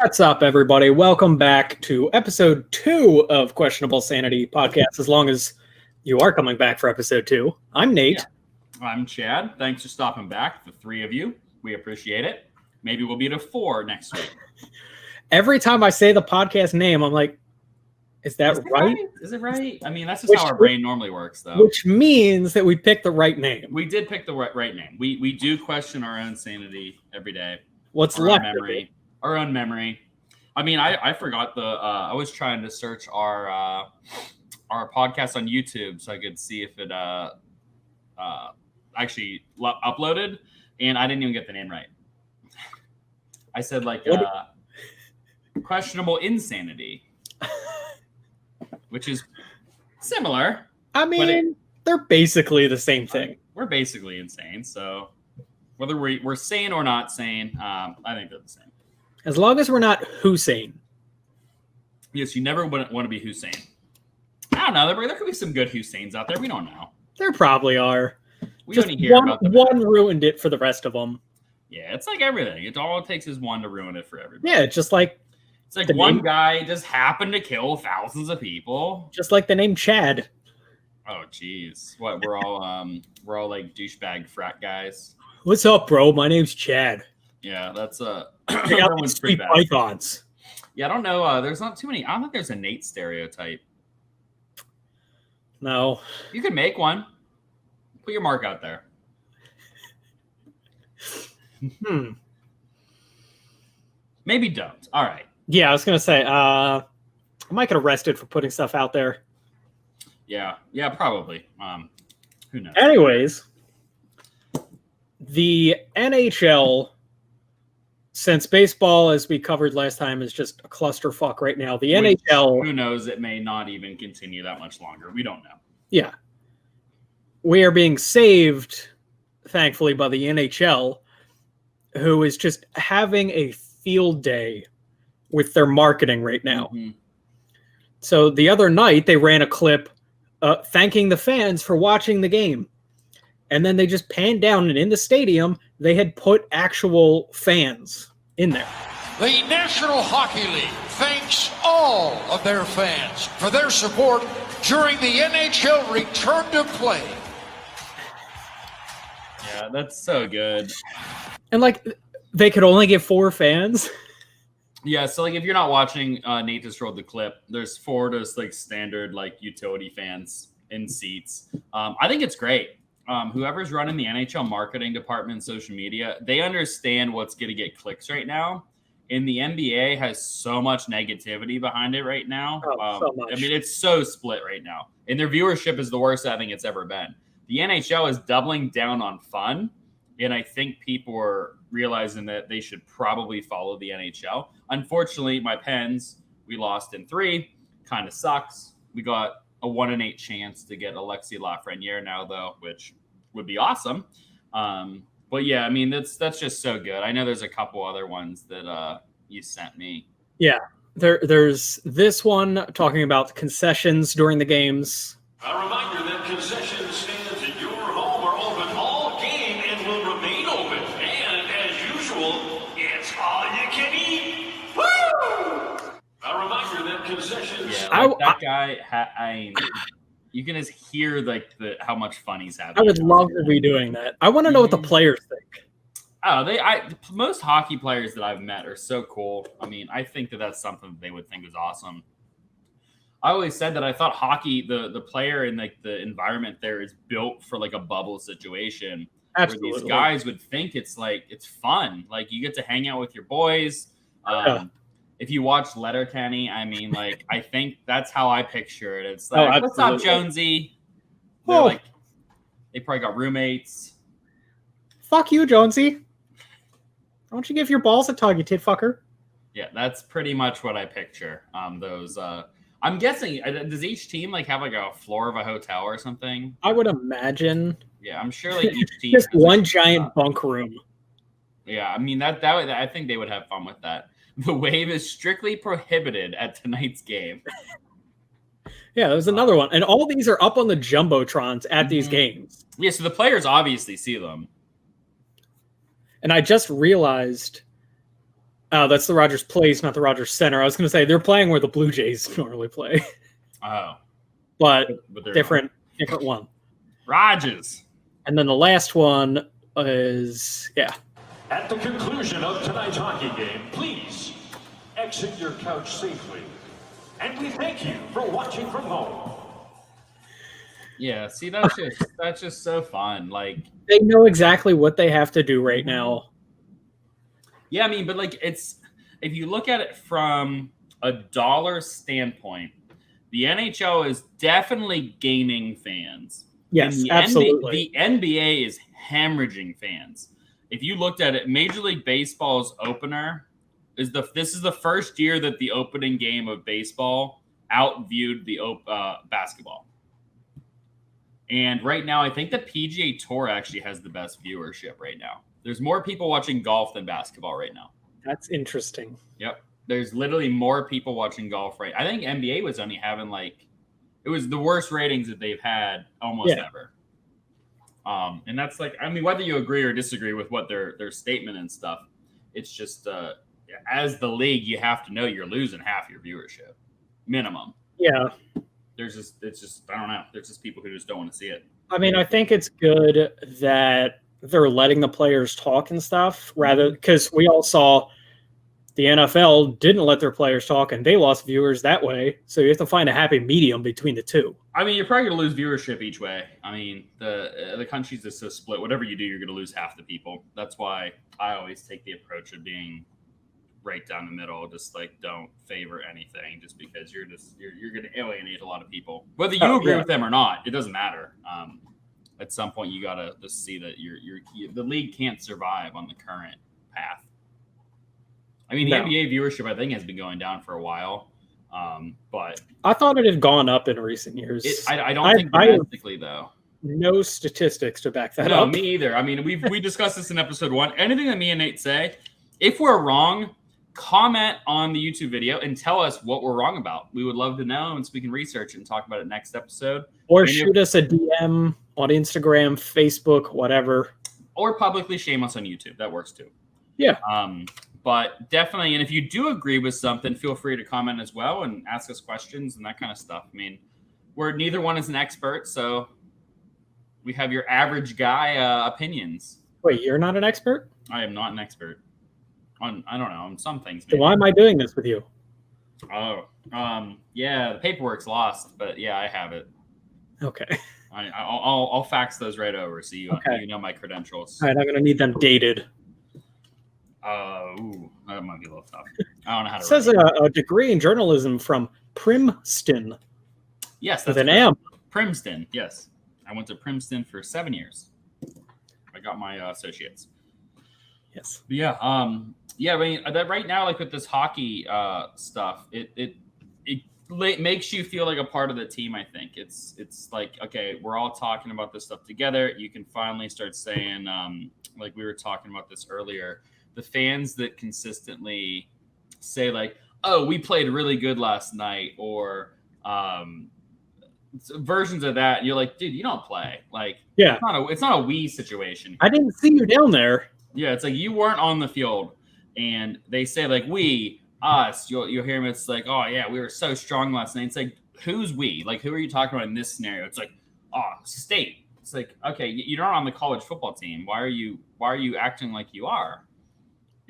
What's up, everybody? Welcome back to episode 2 of Questionable Sanity podcast. As long as you are coming back for episode 2. I'm Nate. Yeah. I'm Chad. Thanks for stopping back, the three of you. We appreciate it. Maybe we'll be to 4 next week. Every time I say the podcast name, I'm like, is that right? Is it right? I mean, that's just how our brain normally works, though. Which means that we picked the right name. We did pick the right name. We do question our own sanity every day. What's left memory? Our own memory. I mean, I forgot I was trying to search our podcast on YouTube so I could see if it actually uploaded, and I didn't even get the name right. I said questionable insanity, which is similar. I mean, they're basically the same thing. We're basically insane, so whether we're sane or not sane, I think they're the same. As long as we're not Hussein. Yes, you never want to be Hussein. I don't know. There could be some good Husseins out there. We don't know. There probably are. We only hear about them. One ruined it for the rest of them. Yeah, it's like everything. All it takes is one to ruin it for everybody. Yeah, just like... It's like one guy just happened to kill thousands of people. Just like the name Chad. Oh, jeez. What, we're all like douchebag frat guys? What's up, bro? My name's Chad. Yeah, that's sweet pythons. Yeah, I don't know. There's not too many. I don't think there's a Nate stereotype. No. You can make one. Put your mark out there. Maybe don't. All right. Yeah, I was gonna say, I might get arrested for putting stuff out there. Yeah, probably. Who knows? Anyways, the NHL, since baseball, as we covered last time, is just a clusterfuck right now. The NHL... Who knows? It may not even continue that much longer. We don't know. Yeah. We are being saved, thankfully, by the NHL, who is just having a field day with their marketing right now. Mm-hmm. So the other night, they ran a clip thanking the fans for watching the game. And then they just panned down, and in the stadium, they had put actual fans in there. The National Hockey League thanks all of their fans for their support during the NHL return to play. Yeah, that's so good. And, they could only get 4 fans? Yeah, so, if you're not watching, Nate just rolled the clip. There's 4 just, standard, utility fans in seats. I think it's great. Whoever's running the NHL marketing department and social media, they understand what's going to get clicks right now. And the NBA has so much negativity behind it right now. So much. I mean, it's so split right now. And their viewership is the worst I think it's ever been. The NHL is doubling down on fun. And I think people are realizing that they should probably follow the NHL. Unfortunately, my Pens, we lost in 3. Kind of sucks. We got a 1 in 8 chance to get Alexis Lafreniere now, though, which would be awesome. But yeah, I mean, that's just so good. I know there's a couple other ones that you sent me. Yeah, there's this one talking about concessions during the games. A reminder that concession stands at your home are open all game and will remain open. And as usual, it's all you can eat. Woo! A reminder that concessions. Yeah, that guy. You can just hear how much fun he's having. I would love to be doing that. I want to know what the players think. Oh, most hockey players that I've met are so cool. I mean, I think that's something that they would think is awesome. I always said that I thought hockey, the player and the environment there is built for a bubble situation. Absolutely. Where these guys would think it's fun. You get to hang out with your boys. If you watch Letterkenny, I mean, I think that's how I picture it. It's what's up, Jonesy? They probably got roommates. Fuck you, Jonesy. Don't you give your balls a tug, you tit fucker? Yeah, that's pretty much what I picture. Those. I'm guessing, does each team have a floor of a hotel or something? I would imagine. Yeah, I'm sure each team just one giant bunk room. Yeah, I mean that I think they would have fun with that. The wave is strictly prohibited at tonight's game. Yeah, there's another one. And all these are up on the Jumbotrons at these games. Yeah, so the players obviously see them. And I just realized Oh, that's the Rogers Place, not the Rogers Center. I was going to say they're playing where the Blue Jays normally play, Oh, but they're different one. Rogers. And then the last one is At the conclusion of tonight's hockey game, please exit your couch safely. And we thank you for watching from home. Yeah, see, that's just so fun. Like, they know exactly what they have to do right now. yeah, I mean, but like it's if you look at it from a dollar standpoint, the NHL is definitely gaining fans. Yes, And absolutely. The NBA is hemorrhaging fans. If you looked at it, Major League Baseball's opener this is the first year that the opening game of baseball outviewed the basketball. And right now, I think the PGA Tour actually has the best viewership right now. There's more people watching golf than basketball right now. That's interesting. Yep. There's literally more people watching golf I think NBA was only having it was the worst ratings that they've had almost ever. And that's I mean, whether you agree or disagree with what their statement and stuff, it's just as the league, you have to know you're losing half your viewership minimum. Yeah. It's just I don't know. There's just people who just don't want to see it. I mean, I think it's good that they're letting the players talk and stuff because we all saw the NFL didn't let their players talk and they lost viewers that way. So you have to find a happy medium between the two. I mean, you're probably going to lose viewership each way. I mean, the country's just so split. Whatever you do, you're going to lose half the people. That's why I always take the approach of being right down the middle. Just don't favor anything just because you're going to alienate a lot of people. Whether you agree with them or not, it doesn't matter. At some point, you got to just see that the league can't survive on the current path. I mean, the NBA viewership, I think, has been going down for a while, but I thought it had gone up in recent years. I don't think domestically, though. No statistics to back that No, up. me either. I mean, we discussed this in episode 1. Anything that me and Nate say, if we're wrong, comment on the YouTube video and tell us what we're wrong about. We would love to know, and so we can research it and talk about it next episode. Or shoot us a DM on Instagram, Facebook, whatever. Or publicly shame us on YouTube. That works too. Yeah. But definitely, and if you do agree with something, feel free to comment as well and ask us questions and that kind of stuff. I mean, neither one is an expert, so we have your average guy opinions. Wait, you're not an expert? I am not an expert on, I don't know, on some things. Maybe. So why am I doing this with you? Oh, yeah, the paperwork's lost, but yeah, I have it. Okay. I'll fax those right over so you know my credentials. All right, I'm gonna need them dated. That might be a little tough. I don't know how to. It says a degree in journalism from Princeton. Yes, that's with an M. Princeton. Yes, I went to Princeton for 7 years. I got my associates. Yes. But yeah. Yeah. I mean, that right now, like with this hockey stuff, it makes you feel like a part of the team. I think it's like, okay, we're all talking about this stuff together. You can finally start saying, like we were talking about this earlier. The fans that consistently say like, oh, we played really good last night, or versions of that. And you're like, dude, you don't play. Like, yeah, it's not a we situation. I didn't see you down there. Yeah, it's like you weren't on the field, and they say like us. You'll hear them. It's like, oh yeah, we were so strong last night. It's like, who's we? Like, who are you talking about in this scenario? It's like, oh, state. It's like, okay, you're not on the college football team. Why are you acting like you are?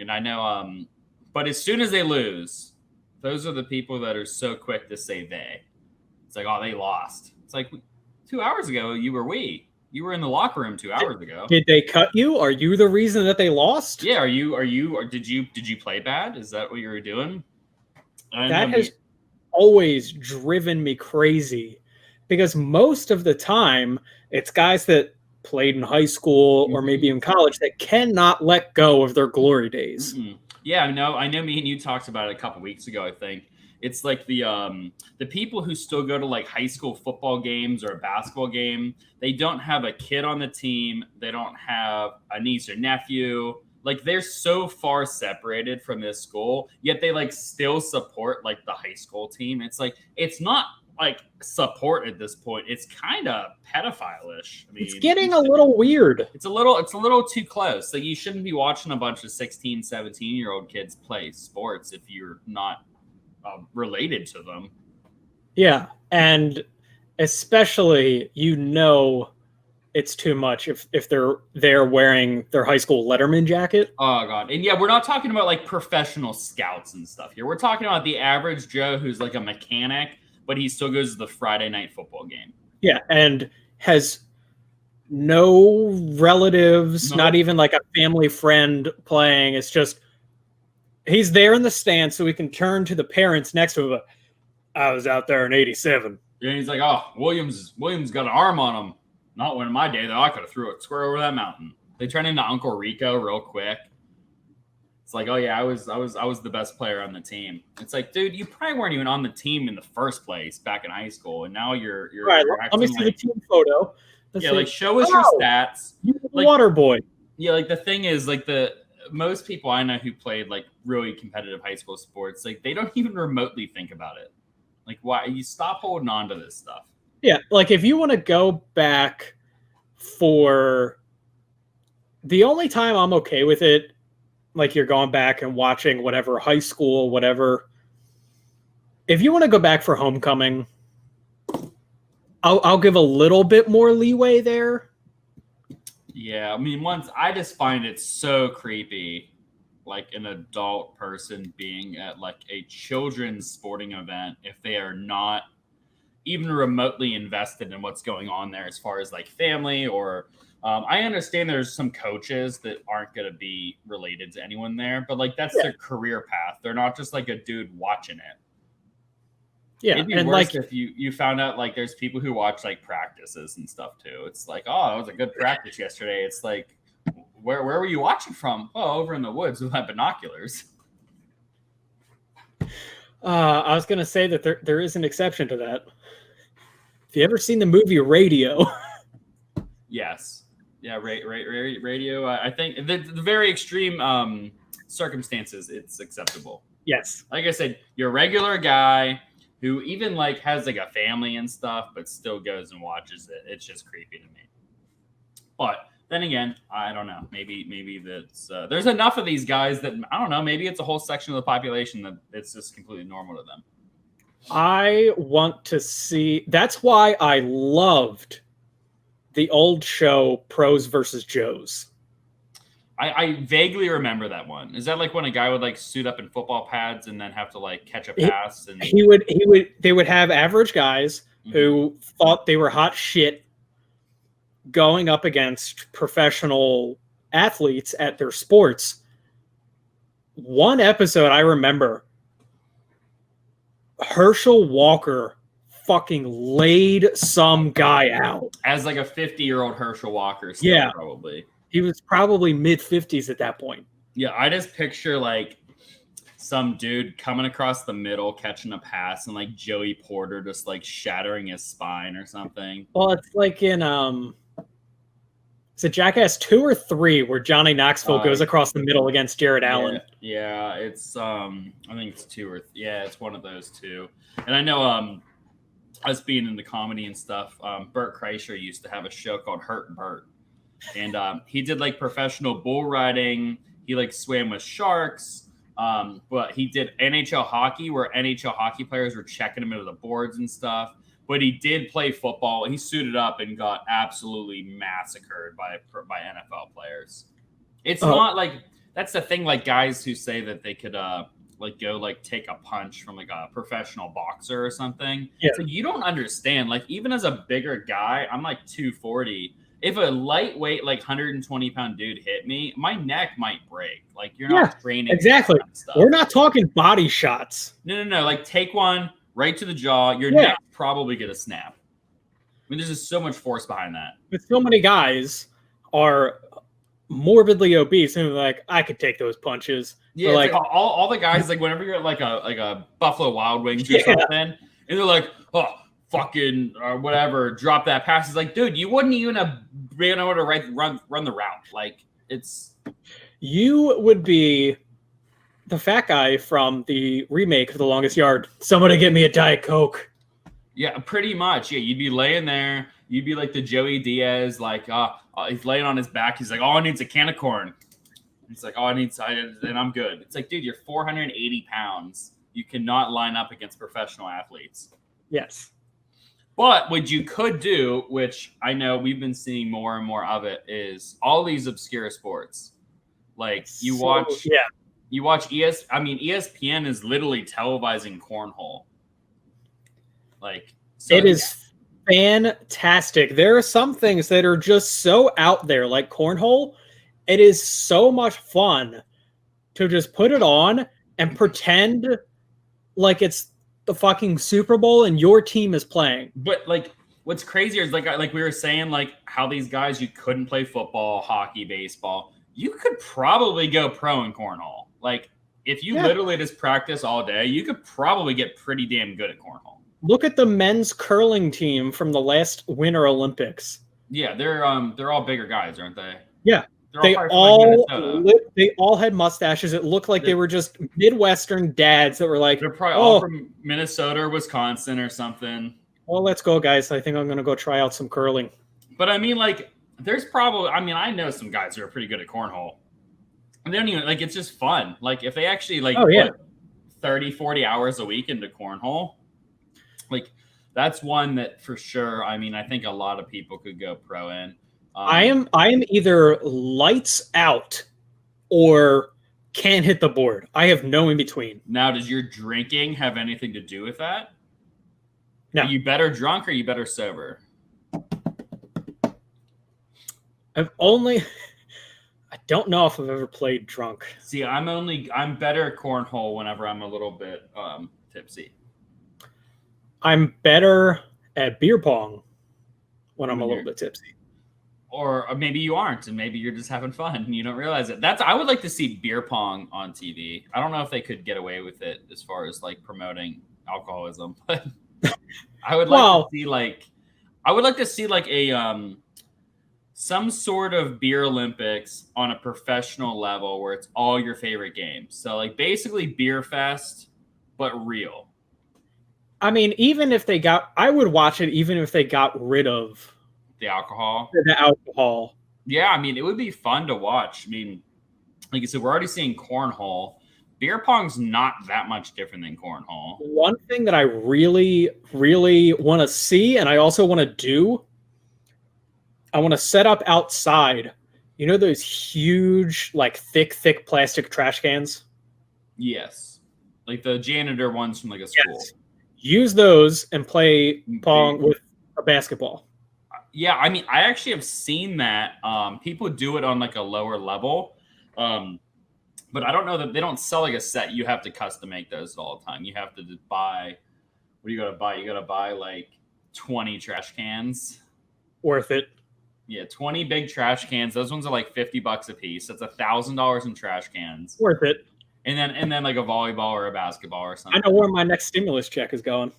And I know, but as soon as they lose, those are the people that are so quick to say they. It's like, oh, they lost. It's like 2 hours ago, you were we. You were in the locker room 2 hours ago. Did they cut you? Are you the reason that they lost? Yeah. Or did you play bad? Is that what you were doing? That has always driven me crazy because most of the time it's guys that played in high school or maybe in college that cannot let go of their glory days. Mm-hmm. Yeah, I know me and you talked about it a couple weeks ago, I think. It's like the people who still go to like high school football games or a basketball game, they don't have a kid on the team. They don't have a niece or nephew. Like they're so far separated from this school, yet they like still support like the high school team. It's like, it's not like support at this point. It's kind of pedophile-ish. I mean, It's getting a little weird. it's a little too close. Like, you shouldn't be watching a bunch of 16, 17-year-old kids play sports if you're not related to them. Yeah, and especially, it's too much if they're wearing their high school Letterman jacket. Oh god. And yeah, we're not talking about like professional scouts and stuff here. We're talking about the average Joe who's like a mechanic, but he still goes to the Friday night football game. Yeah, and has no relatives, No. not even like a family friend playing. It's just he's there in the stand so he can turn to the parents next to him. I was out there in '87. And he's like, oh, Williams got an arm on him. Not when in my day, though. I could have threw it square over that mountain. They turn into Uncle Rico real quick. It's like, oh yeah, I was the best player on the team. It's like, dude, you probably weren't even on the team in the first place back in high school, and now you're Right. you're Let me acting see like, the team photo. Let's yeah, see. like show us your Oh! stats. You're the like- water boy. Yeah, like the thing is, like most people I know who played like really competitive high school sports, like they don't even remotely think about it. Like, why you stop holding on to this stuff? Yeah, like if you want to go back for the only time I'm okay with it, like you're going back and watching whatever high school, whatever. If you want to go back for homecoming, I'll give a little bit more leeway there. Yeah, I mean, I just find it so creepy, like an adult person being at like a children's sporting event if they are not even remotely invested in what's going on there as far as like family or I understand there's some coaches that aren't going to be related to anyone there, but like that's their career path. They're not just like a dude watching it. Yeah, It'd be and worse like if you found out like there's people who watch like practices and stuff too. It's like, oh, it was a good practice yesterday. It's like, where were you watching from? Oh, over in the woods with my binoculars. I was gonna say that there is an exception to that. If you ever seen the movie Radio, Yes. Yeah, radio. I think the very extreme circumstances, it's acceptable. yes, Like I said, you're a regular guy who even like has like a family and stuff, but still goes and watches it. It's just creepy to me. But then again, I don't know. Maybe that's there's enough of these guys that I don't know. Maybe it's a whole section of the population that it's just completely normal to them. I want to see. That's why I loved the old show Pros versus Joes. I vaguely remember that one. Is that like when a guy would like suit up in football pads and then have to like catch a pass? And They would have average guys who thought they were hot shit going up against professional athletes at their sports. One episode I remember, Herschel Walker fucking laid some guy out. as like a 50-year-old Herschel Walker, still, Yeah. probably. He was probably mid-50s at that point. Yeah, I just picture like some dude coming across the middle, catching a pass, and like Joey Porter just like shattering his spine or something. Well, it's like in is it Jackass 2 or 3 where Johnny Knoxville goes across the middle against Jared Allen? Yeah, it's I think it's 2 or it's one of those two. And I know us being in the comedy and stuff, Bert Kreischer used to have a show called Hurt Bert. And he did like professional bull riding. He like swam with sharks. But he did NHL hockey where NHL hockey players were checking him into the boards and stuff. But he did play football. He suited up and got absolutely massacred by NFL players. It's not like that's the thing. Like guys who say that they could like go like take a punch from like a professional boxer or something. Yeah. So you don't understand. Like even as a bigger guy, I'm like 240. If a lightweight, like 120-pound dude hit me, my neck might break. Like you're not training. Exactly. For that stuff. We're not talking body shots. No. Like take one right to the jaw. Your neck probably get a snap. I mean, there's just so much force behind that. But so many guys are morbidly obese and like, I could take those punches. Yeah, But, it's like all the guys, like whenever you're at like a Buffalo Wild Wings or something, and they're like, oh, fucking or whatever, drop that pass. It's like, dude, you wouldn't even have been able to run the route. Like it's You would be the fat guy from the remake of The Longest Yard. Somebody get me a Diet Coke. Yeah, pretty much. Yeah, you'd be laying there. You'd be like the Joey Diaz, like he's laying on his back. He's like, all I need is a can of corn. He's like, and I'm good. It's like, dude, you're 480 pounds. You cannot line up against professional athletes. Yes. But what you could do, which I know we've been seeing more and more of it, is all these obscure sports. Like you watch ESPN is literally televising cornhole. Like it is fantastic. There are some things that are just so out there, like cornhole. It is so much fun to just put it on and pretend like it's the fucking Super Bowl and your team is playing. But like, what's crazier is like we were saying, like how these guys, you couldn't play football, hockey, baseball. You could probably go pro in cornhole. Like if you literally just practice all day, you could probably get pretty damn good at cornhole. Look at the men's curling team from the last Winter Olympics. Yeah, they're all bigger guys, aren't they? Yeah. They all had mustaches. It looked like they were just Midwestern dads that were like, they're probably all from Minnesota or Wisconsin or something. Well, let's go, guys. I think I'm going to go try out some curling. But I mean, like, there's probably, I mean, I know some guys who are pretty good at cornhole. And they don't even, like, it's just fun. Like, if they actually, like, put 30, 40 hours a week into cornhole, like, that's one that for sure, I mean, I think a lot of people could go pro in. I am either lights out or can't hit the board. I have no in between. Now, does your drinking have anything to do with that? No. Are you better drunk or are you better sober? I don't know if I've ever played drunk. See, I'm better at cornhole whenever I'm a little bit tipsy. I'm better at beer pong when I'm a little bit tipsy. Or maybe you aren't, and maybe you're just having fun and you don't realize it. I would like to see beer pong on TV. I don't know if they could get away with it as far as like promoting alcoholism, but I would like to see like a some sort of beer Olympics on a professional level where it's all your favorite games. So like basically beer fest, but real. I mean, I would watch it even if they got rid of the alcohol. Yeah, I mean, it would be fun to watch. I mean, like I said, we're already seeing cornhole. Beer pong's not that much different than cornhole. One thing that I really, really want to see, and I also want to do, I want to set up outside. You know those huge, like thick plastic trash cans? Yes. Like the janitor ones from like a school. Yes. Use those and play pong with a basketball. Yeah, I mean, I actually have seen that. People do it on like a lower level. But I don't know that they don't sell like a set. You have to custom make those all the time. You have to just buy, what do you got to buy? You got to buy like 20 trash cans. Worth it. Yeah, 20 big trash cans. Those ones are like $50 a piece. That's $1,000 in trash cans. Worth it. And then like a volleyball or a basketball or something. I know where my next stimulus check is going.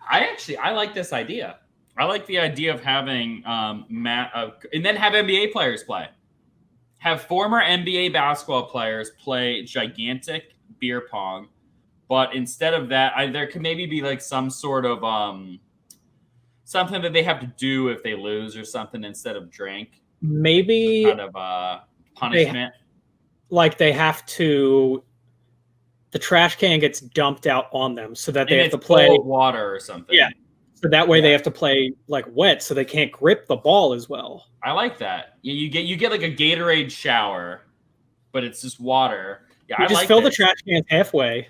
I like this idea. I like the idea of having and then have NBA players play. Have former NBA basketball players play gigantic beer pong, but instead of that, there could maybe be like some sort of something that they have to do if they lose or something instead of drink. Maybe kind of punishment. They have to. The trash can gets dumped out on them so that they have to play cold water or something. Yeah. So that way they have to play like wet, so they can't grip the ball as well. I like that. You get like a Gatorade shower, but it's just water. Yeah, you just fill the trash can halfway.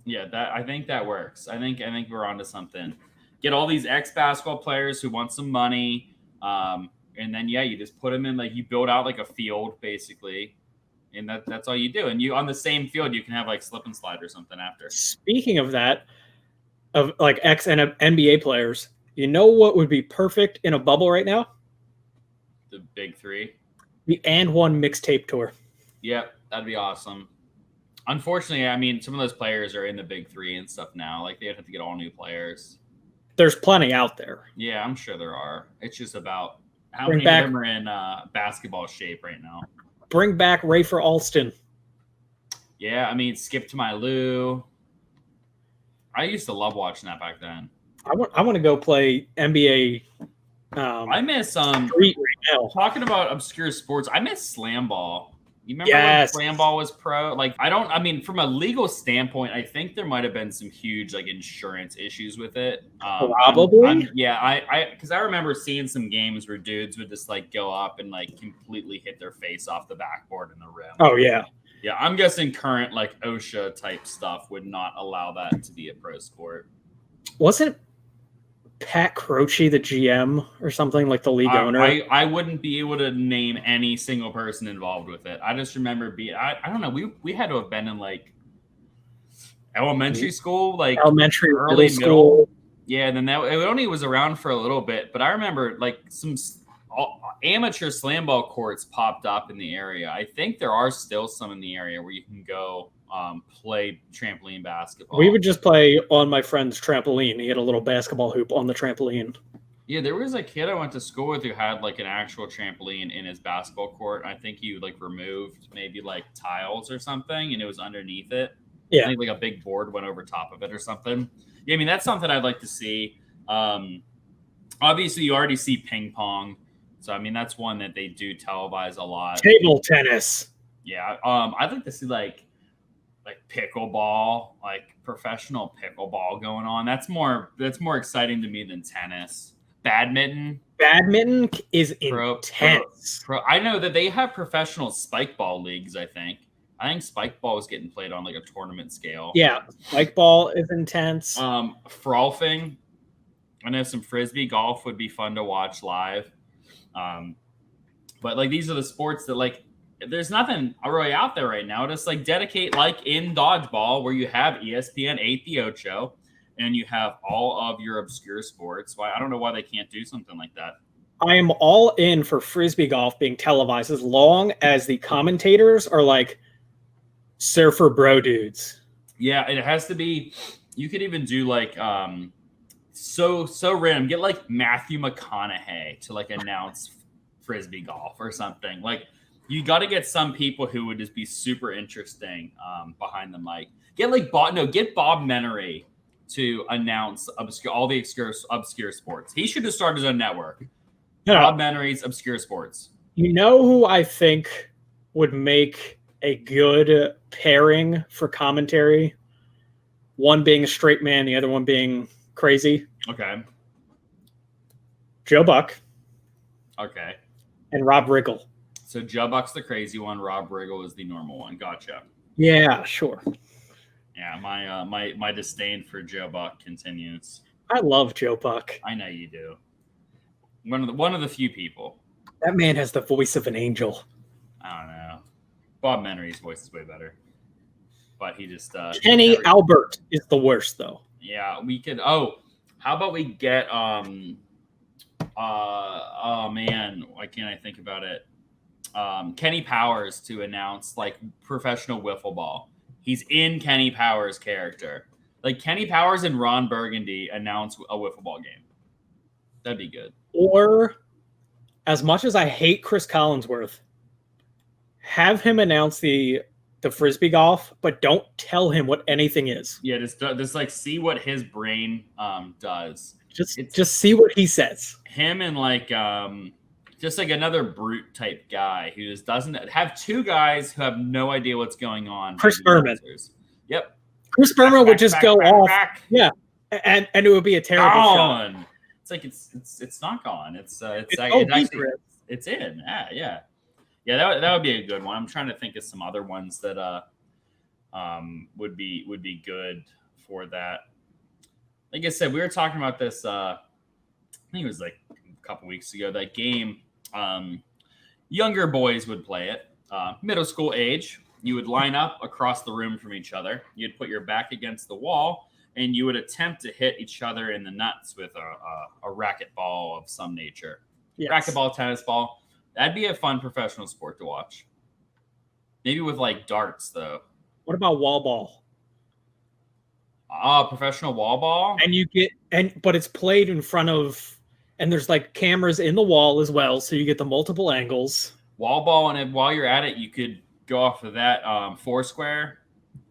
Yeah, I think that works. I think we're onto something. Get all these ex-basketball players who want some money, and then you just put them in, like you build out like a field basically, and that's all you do. And you on the same field you can have like slip and slide or something after. Speaking of that. Of like NBA players, you know what would be perfect in a bubble right now? The big three. The And One mixtape tour. Yep, that'd be awesome. Unfortunately, I mean, some of those players are in the big three and stuff now. Like they have to get all new players. There's plenty out there. Yeah, I'm sure there are. It's just about how many of them are in basketball shape right now. Bring back Rafer Alston. Yeah, I mean, Skip to My Lou. I used to love watching that back then. I want to go play NBA. I miss Street right now. talking about obscure sports. I miss slam ball. You remember Yes. when slam ball was pro? Like, I mean, from a legal standpoint, I think there might have been some huge like insurance issues with it. Probably. Because I remember seeing some games where dudes would just like go up and like completely hit their face off the backboard in the rim. Oh yeah. Yeah, I'm guessing current like OSHA type stuff would not allow that to be a pro sport. Wasn't Pat Croce the GM or something, like the league owner? I wouldn't be able to name any single person involved with it. I just remember I don't know, we had to have been in like elementary school, like Elementary, early middle school. Yeah, and then that it only was around for a little bit, but I remember like some amateur slam ball courts popped up in the area. I think there are still some in the area where you can go play trampoline basketball. We would just play on my friend's trampoline. He had a little basketball hoop on the trampoline. Yeah, there was a kid I went to school with who had like an actual trampoline in his basketball court. I think he like removed maybe like tiles or something, and it was underneath it. Yeah. I think like a big board went over top of it or something. Yeah, I mean that's something I'd like to see. Obviously, you already see ping pong, so I mean that's one that they do televise a lot. Table tennis. Yeah, I'd like to see like pickleball, like professional pickleball going on. That's more exciting to me than tennis. Badminton is intense. I know that they have professional spike ball leagues. I think spike ball is getting played on like a tournament scale. Yeah, spike ball is intense. Frolfing. I know some frisbee golf would be fun to watch live. But like these are the sports that like there's nothing really out there right now. Just like dedicate like in dodgeball where you have ESPN 8 The Ocho and you have all of your obscure sports. Why I don't know why they can't do something like that. I am all in for frisbee golf being televised as long as the commentators are like surfer bro dudes. Yeah, it has to be. You could even do like so random. Get like Matthew McConaughey to like announce frisbee golf or something. Like you got to get some people who would just be super interesting behind the mic. Get like get Bob Menery to announce all the obscure sports. He should have started his own network. Yeah. Bob Menery's Obscure Sports. You know who I think would make a good pairing for commentary? One being a straight man, the other one being crazy. Okay. Joe Buck Okay. and Rob Riggle. So Joe Buck's the crazy one. Rob Riggle is the normal one. Gotcha. Yeah, sure. Yeah, my disdain for Joe Buck continues. I love Joe Buck. I know you do. One of the few people. That man has the voice of an angel. I don't know. Bob Menery's voice is way better, but he just Kenny Albert is the worst though. Yeah, we could. Oh, how about we get oh man, why can't I think about it? Kenny Powers to announce like professional wiffle ball. He's in Kenny Powers' character. Like Kenny Powers and Ron Burgundy announce a wiffle ball game. That'd be good. Or, as much as I hate Chris Collinsworth, have him announce the frisbee golf, but don't tell him what anything is. Yeah, just like see what his brain does. Just see what he says. Him and like just like another brute type guy who just doesn't have two guys who have no idea what's going on. Chris Berman. Yep. Chris Berman would just go off. Yeah. And it would be a terrible shot. It's like it's not gone. It's in. Yeah. That would be a good one. I'm trying to think of some other ones that would be good for that. Like I said, we were talking about this. I think it was like a couple weeks ago. That game, younger boys would play it. Middle school age, you would line up across the room from each other. You'd put your back against the wall, and you would attempt to hit each other in the nuts with a racquetball of some nature. Yes. Racquetball, tennis ball. That'd be a fun professional sport to watch. Maybe with like darts, though. What about wall ball? Professional wall ball. But it's played in front of, and there's like cameras in the wall as well, so you get the multiple angles. Wall ball, and while you're at it, you could go off of that Foursquare,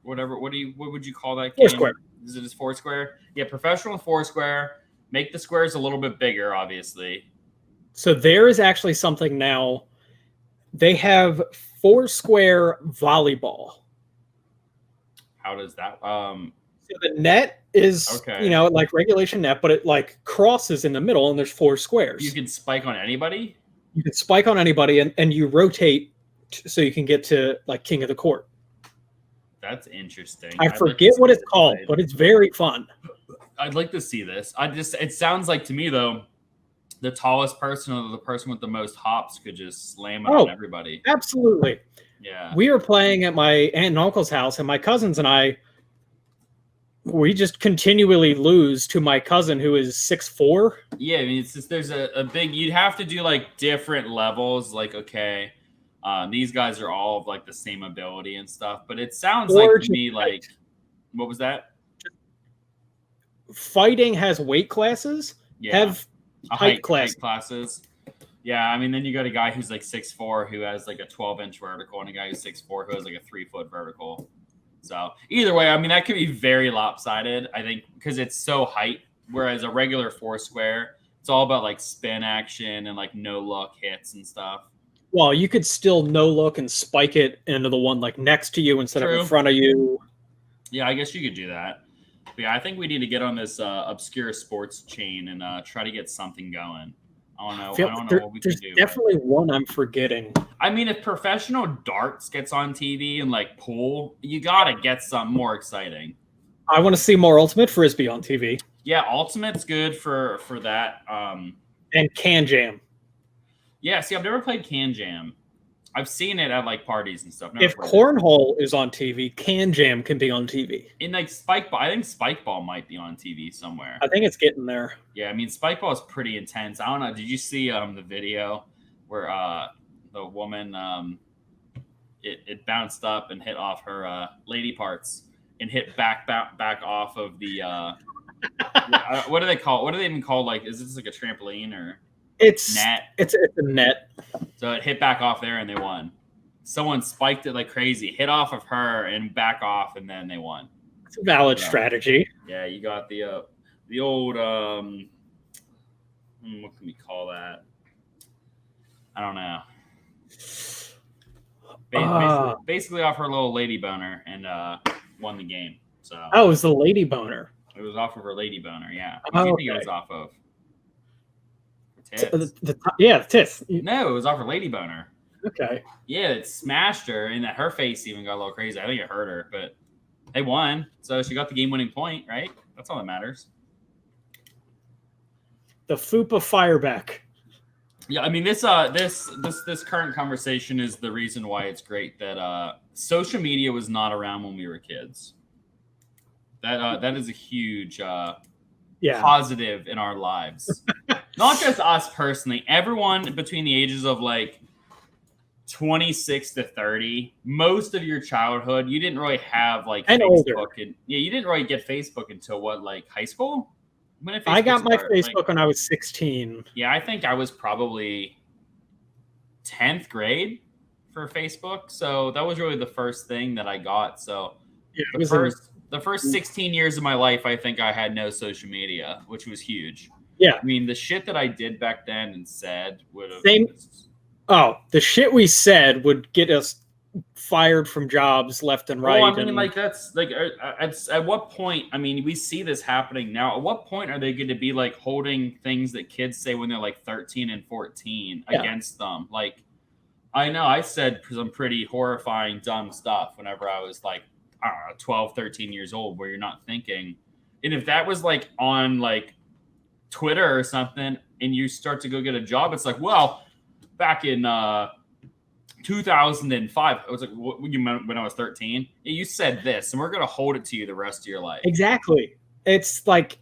whatever. What would you call that game? Foursquare. Is it just Foursquare? Yeah, professional Foursquare. Make the squares a little bit bigger, obviously. So there is actually something now. They have Foursquare volleyball. How does that? So the net is, Okay. like regulation net, but it like crosses in the middle, and there's 4 squares. You can spike on anybody. You can spike on anybody, and you rotate so you can get to like king of the court. That's interesting. I I'd like to forget see what it's this called, played. but it's very fun. I'd like to see this. It sounds like to me though, the tallest person or the person with the most hops could just slam it on everybody. Absolutely. Yeah. We were playing at my aunt and uncle's house, and my cousins and I, we just continually lose to my cousin who is 6'4". Yeah, I mean, it's just there's a big. You'd have to do like different levels. Like, okay, these guys are all of like the same ability and stuff. But it sounds Or like to just me like, what was that? Fighting has weight classes. Yeah, Have height class. classes. Yeah, I mean, then you got a guy who's like 6'4" who has like a 12-inch vertical, and a guy who's 6'4" who has like a 3-foot vertical. So either way, I mean, that could be very lopsided, I think, because it's so height. Whereas a regular Foursquare, it's all about like spin action and like no look hits and stuff. Well, you could still no look and spike it into the one like next to you instead of True. in front of you. Yeah, I guess you could do that. But yeah, I think we need to get on this obscure sports chain and try to get something going. I don't know what we can There's do. definitely one I'm forgetting. I mean, if professional darts gets on TV and like pool, you gotta get something more exciting. I want to see more Ultimate Frisbee on TV Yeah, Ultimate's good for that. and Can Jam. Yeah, see, I've never played Can Jam. I've seen it at like parties and stuff. Never If played it. Cornhole is on TV, Can Jam can be on TV. In like Spikeball, I think Spikeball might be on TV somewhere. I think it's getting there. Yeah, I mean Spikeball is pretty intense. I don't know. Did you see the video where the woman it bounced up and hit off her lady parts and hit back off of the what do they call? What do they even call? Like, is this like a trampoline or It's net? It's a net. So it hit back off there and they won. Someone spiked it like crazy, hit off of her and back off, and then they won. It's a valid Yeah. strategy. Yeah, you got the old what can we call that? I don't know. Basically off her little lady boner and won the game. So Oh, it was the lady boner. it was off of her lady boner. Yeah. Oh, What do you think it okay. was off of? The Tits? tits. No, it was off her lady boner. Okay. Yeah, it smashed her, and that her face even got a little crazy. I think it hurt her, but they won, so she got the game-winning point, right? That's all that matters. The FUPA Fireback. Yeah, I mean this current conversation is the reason why it's great that social media was not around when we were kids. That is a huge Yeah. positive in our lives. Not just us personally, everyone between the ages of like 26 to 30, most of your childhood, you didn't really have like And Facebook older. you didn't really get Facebook until what, like high school? When did I Facebook got my start? Facebook Like, when I was 16. yeah, I think I was probably 10th grade for Facebook. So that was really the first thing that I got. So Yeah, it the was in- first 16 years of my life, I think I had no social media, which was huge. Yeah. I mean, the shit that I did back then and said would have. Same- Oh, the shit we said would get us fired from jobs left and right. Well, I mean, and like that's like at what point? I mean, we see this happening now. At what point are they going to be like holding things that kids say when they're like 13 and 14 Yeah. against them? Like, I know I said some pretty horrifying, dumb stuff whenever I was like, I don't know, 12, 13 years old, where you're not thinking. And if that was like on like Twitter or something, and you start to go get a job, it's like, well, back in 2005, I was like, what you meant when I was 13? Yeah, you said this, and we're going to hold it to you the rest of your life. exactly. It's like,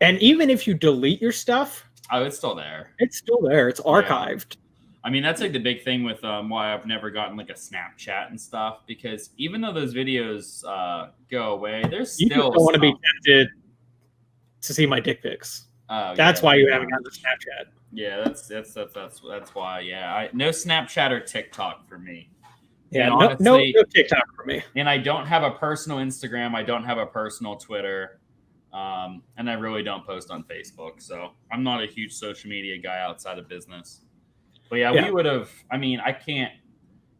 and even if you delete your stuff, Oh, it's still there. it's still there. It's archived. I mean, that's like the big thing with why I've never gotten like a Snapchat and stuff, because even though those videos go away, there's You still just don't want to be some- tempted to see my dick pics. Oh, That's yeah. why you haven't gotten the Snapchat. Yeah, that's why. Yeah, no Snapchat or TikTok for me. Yeah, And no honestly, TikTok for me. and I don't have a personal Instagram. I don't have a personal Twitter. And I really don't post on Facebook. So I'm not a huge social media guy outside of business. But yeah. We would have, I mean, I can't.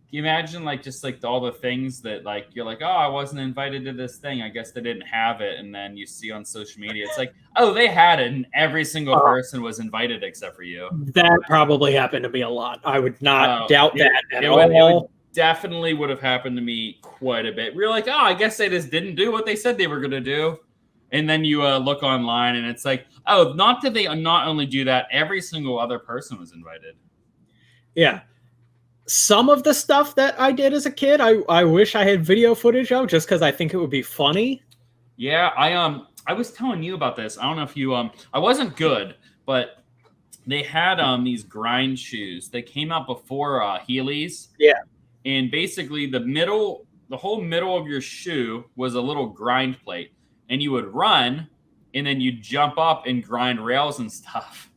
Can you imagine like just like all the things that like you're like, oh, I wasn't invited to this thing. I guess they didn't have it. And then you see on social media, it's like, oh, they had it, and every single person was invited except for you. That probably happened to me a lot. I would not doubt that at all. It would definitely would have happened to me quite a bit. We're like, oh, I guess they just didn't do what they said they were going to do. And then you look online and it's like, oh, not that they not only do that, every single other person was invited. Yeah. Some of the stuff that I did as a kid, I wish I had video footage of, just because I think it would be funny. Yeah, I was telling you about this. I don't know if you I wasn't good, but they had these grind shoes. They came out before Heelys. Yeah. And basically the whole middle of your shoe was a little grind plate. And you would run and then you'd jump up and grind rails and stuff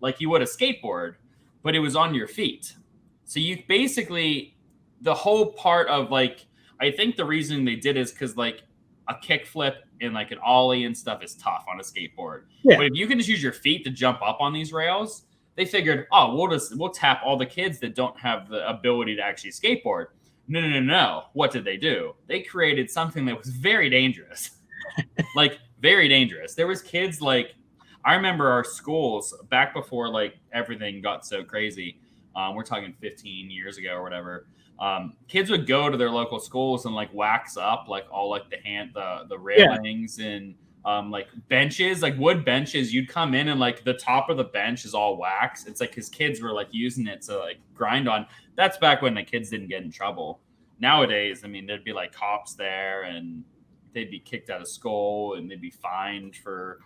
like you would a skateboard, but it was on your feet. So you basically, the whole part of like, I think the reason they did is because like a kickflip and like an ollie and stuff is tough on a skateboard. Yeah. But if you can just use your feet to jump up on these rails, they figured, oh, we'll tap all the kids that don't have the ability to actually skateboard. No. What did they do? They created something that was very dangerous. Like very dangerous. There was kids like, I remember our schools back before like everything got so crazy. We're talking 15 years ago or whatever. Kids would go to their local schools and like wax up like all like the railings and like benches, like wood benches. You'd come in and like the top of the bench is all wax. It's like because kids were like using it to like grind on. That's back when the kids didn't get in trouble. Nowadays, I mean, there'd be like cops there and they'd be kicked out of school and they'd be fined for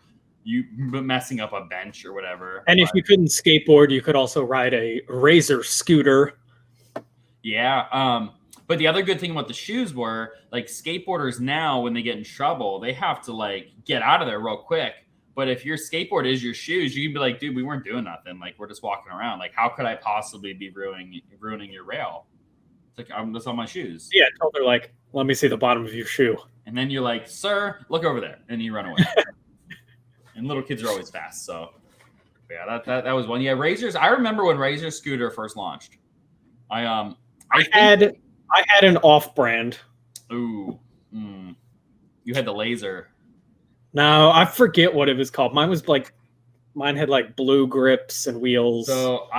you messing up a bench or whatever. And if you couldn't skateboard, you could also ride a Razor scooter. Yeah. But the other good thing about the shoes were like skateboarders now, when they get in trouble, they have to like get out of there real quick. But if your skateboard is your shoes, you can be like, dude, we weren't doing nothing. Like we're just walking around. Like how could I possibly be ruining your rail? It's like I'm just on my shoes. Yeah, they're like, let me see the bottom of your shoe. And then you're like, sir, look over there, and you run away. And little kids are always fast, so yeah, that was one. Yeah, Razors. I remember when Razor scooter first launched. I had an off-brand. Ooh, you had the laser. No, I forget what it was called. Mine had like blue grips and wheels. So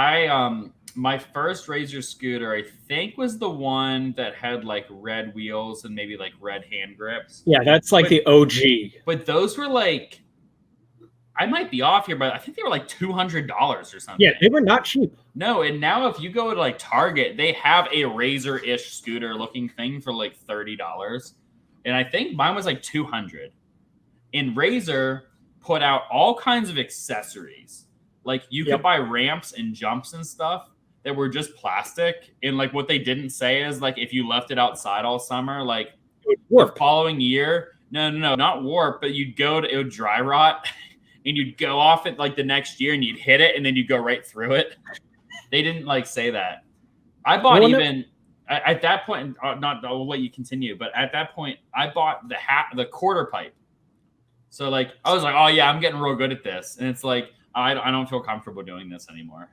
my first Razor scooter, I think, was the one that had like red wheels and maybe like red hand grips. Yeah, that's like the OG. But those were like, I might be off here, but I think they were like $200 or something. Yeah, they were not cheap. No, and now if you go to like Target, they have a Razor-ish scooter looking thing for like $30. And I think mine was like $200. And Razor put out all kinds of accessories. Like you could buy ramps and jumps and stuff that were just plastic. And like what they didn't say is like if you left it outside all summer, like the following year, no, not warp, but it would dry rot. And you'd go off it like the next year and you'd hit it and then you'd go right through it. They didn't like say that. I bought at that point, I'll let you continue, but at that point I bought the quarter pipe. So like, I was like, oh yeah, I'm getting real good at this. And it's like, I don't feel comfortable doing this anymore.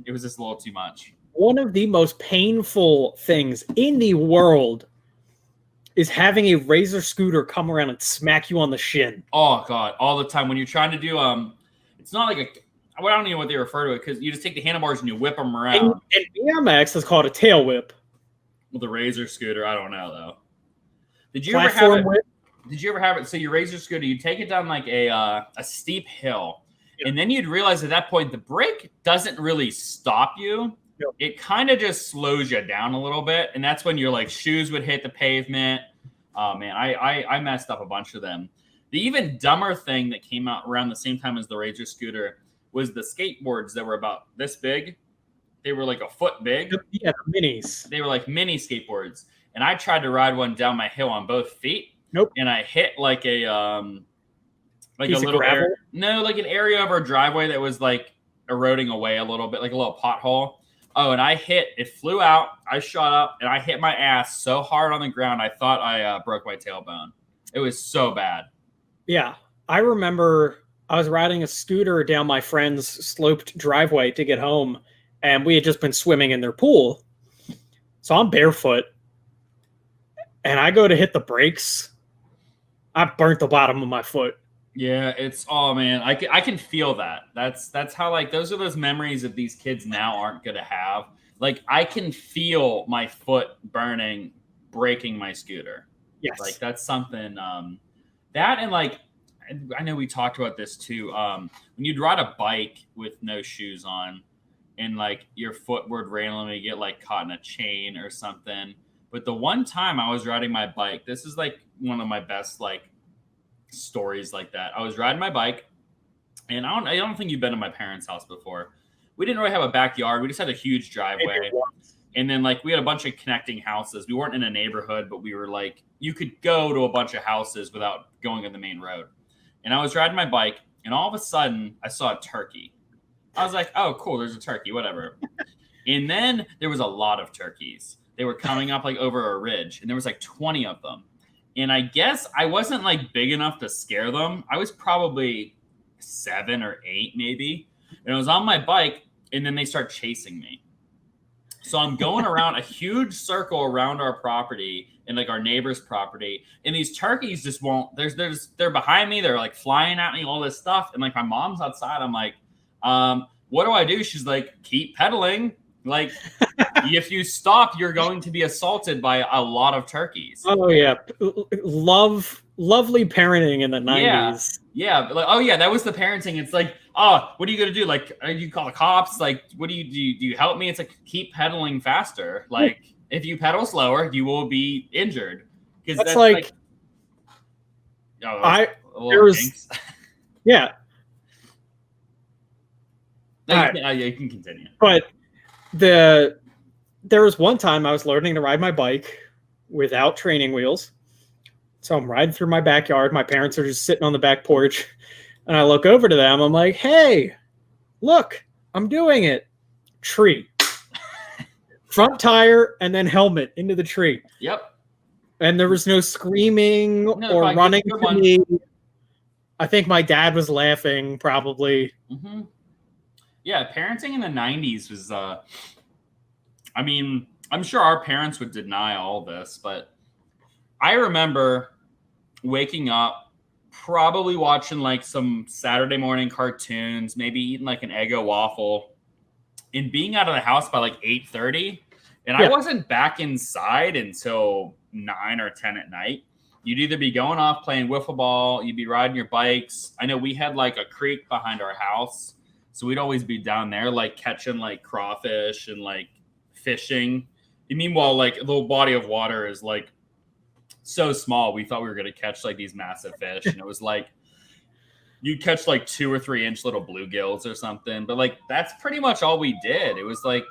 It was just a little too much. One of the most painful things in the world is having a Razor scooter come around and smack you on the shin. Oh God, all the time when you're trying to do it's not like I don't even know what they refer to it because you just take the handlebars and you whip them around. And BMX is called a tail whip. Well, the Razor scooter, I don't know though. Did you Platform ever have it? whip? Did you ever have it? So your Razor scooter, you take it down like a steep hill, and then you'd realize at that point the brake doesn't really stop you. Yep. It kind of just slows you down a little bit, and that's when your like shoes would hit the pavement. Oh man, I messed up a bunch of them. The even dumber thing that came out around the same time as the Razor scooter was the skateboards that were about this big. They were like a foot big. Yeah, the minis. They were like mini skateboards, and I tried to ride one down my hill on both feet. Nope. And I hit like a like piece a little of gravel? like an area of our driveway that was like eroding away a little bit, like a little pothole. Oh, and it flew out. I shot up and I hit my ass so hard on the ground. I thought I broke my tailbone. It was so bad. Yeah. I remember I was riding a scooter down my friend's sloped driveway to get home, and we had just been swimming in their pool. So I'm barefoot, and I go to hit the brakes. I burnt the bottom of my foot. Yeah, oh man, I can feel that. That's how, like, those are those memories that these kids now aren't gonna have. Like, I can feel my foot burning, breaking my scooter. Yes. Like, that's something that, and like, I know we talked about this too. When you'd ride a bike with no shoes on, and like your foot would randomly get like caught in a chain or something. But the one time I was riding my bike, this is like one of my best like stories like that. I was riding my bike, and I don't think you've been to my parents' house before. We didn't really have a backyard. We just had a huge driveway. And then like we had a bunch of connecting houses. We weren't in a neighborhood, but we were like, you could go to a bunch of houses without going on the main road. And I was riding my bike, and all of a sudden I saw a turkey. I was like, oh, cool, there's a turkey, whatever. And then there was a lot of turkeys. They were coming up like over a ridge, and there was like 20 of them. And I guess I wasn't like big enough to scare them. I was probably 7 or 8 maybe. And I was on my bike, and then they start chasing me. So I'm going around a huge circle around our property and like our neighbor's property. And these turkeys just won't, they're behind me. They're like flying at me, all this stuff. And like my mom's outside. I'm like, what do I do? She's like, keep pedaling. Like, if you stop, you're going to be assaulted by a lot of turkeys. Oh yeah. Lovely parenting in the 90s. Yeah. Like, oh yeah, that was the parenting. It's like, oh, what are you going to do? Like, you call the cops? Like, what do? You help me? It's like, keep pedaling faster. Like, if you pedal slower, you will be injured. Because that's like yeah. No, you can continue. But there was one time I was learning to ride my bike without training wheels. So I'm riding through my backyard. My parents are just sitting on the back porch. And I look over to them. I'm like, hey, look, I'm doing it. Tree. Front tire and then helmet into the tree. Yep. And there was no screaming or running to me. I think my dad was laughing probably. Mm-hmm. Yeah, parenting in the 90s was, I mean, I'm sure our parents would deny all this, but I remember waking up, probably watching like some Saturday morning cartoons, maybe eating like an Eggo waffle, and being out of the house by like 8:30. And I wasn't back inside until 9 or 10 at night. You'd either be going off playing wiffle ball, you'd be riding your bikes. I know we had like a creek behind our house, so we'd always be down there like catching like crawfish and like fishing. And meanwhile, like the body of water is like so small, we thought we were going to catch like these massive fish, and it was like you'd catch like 2 or 3 inch little bluegills or something. But like that's pretty much all we did. It was like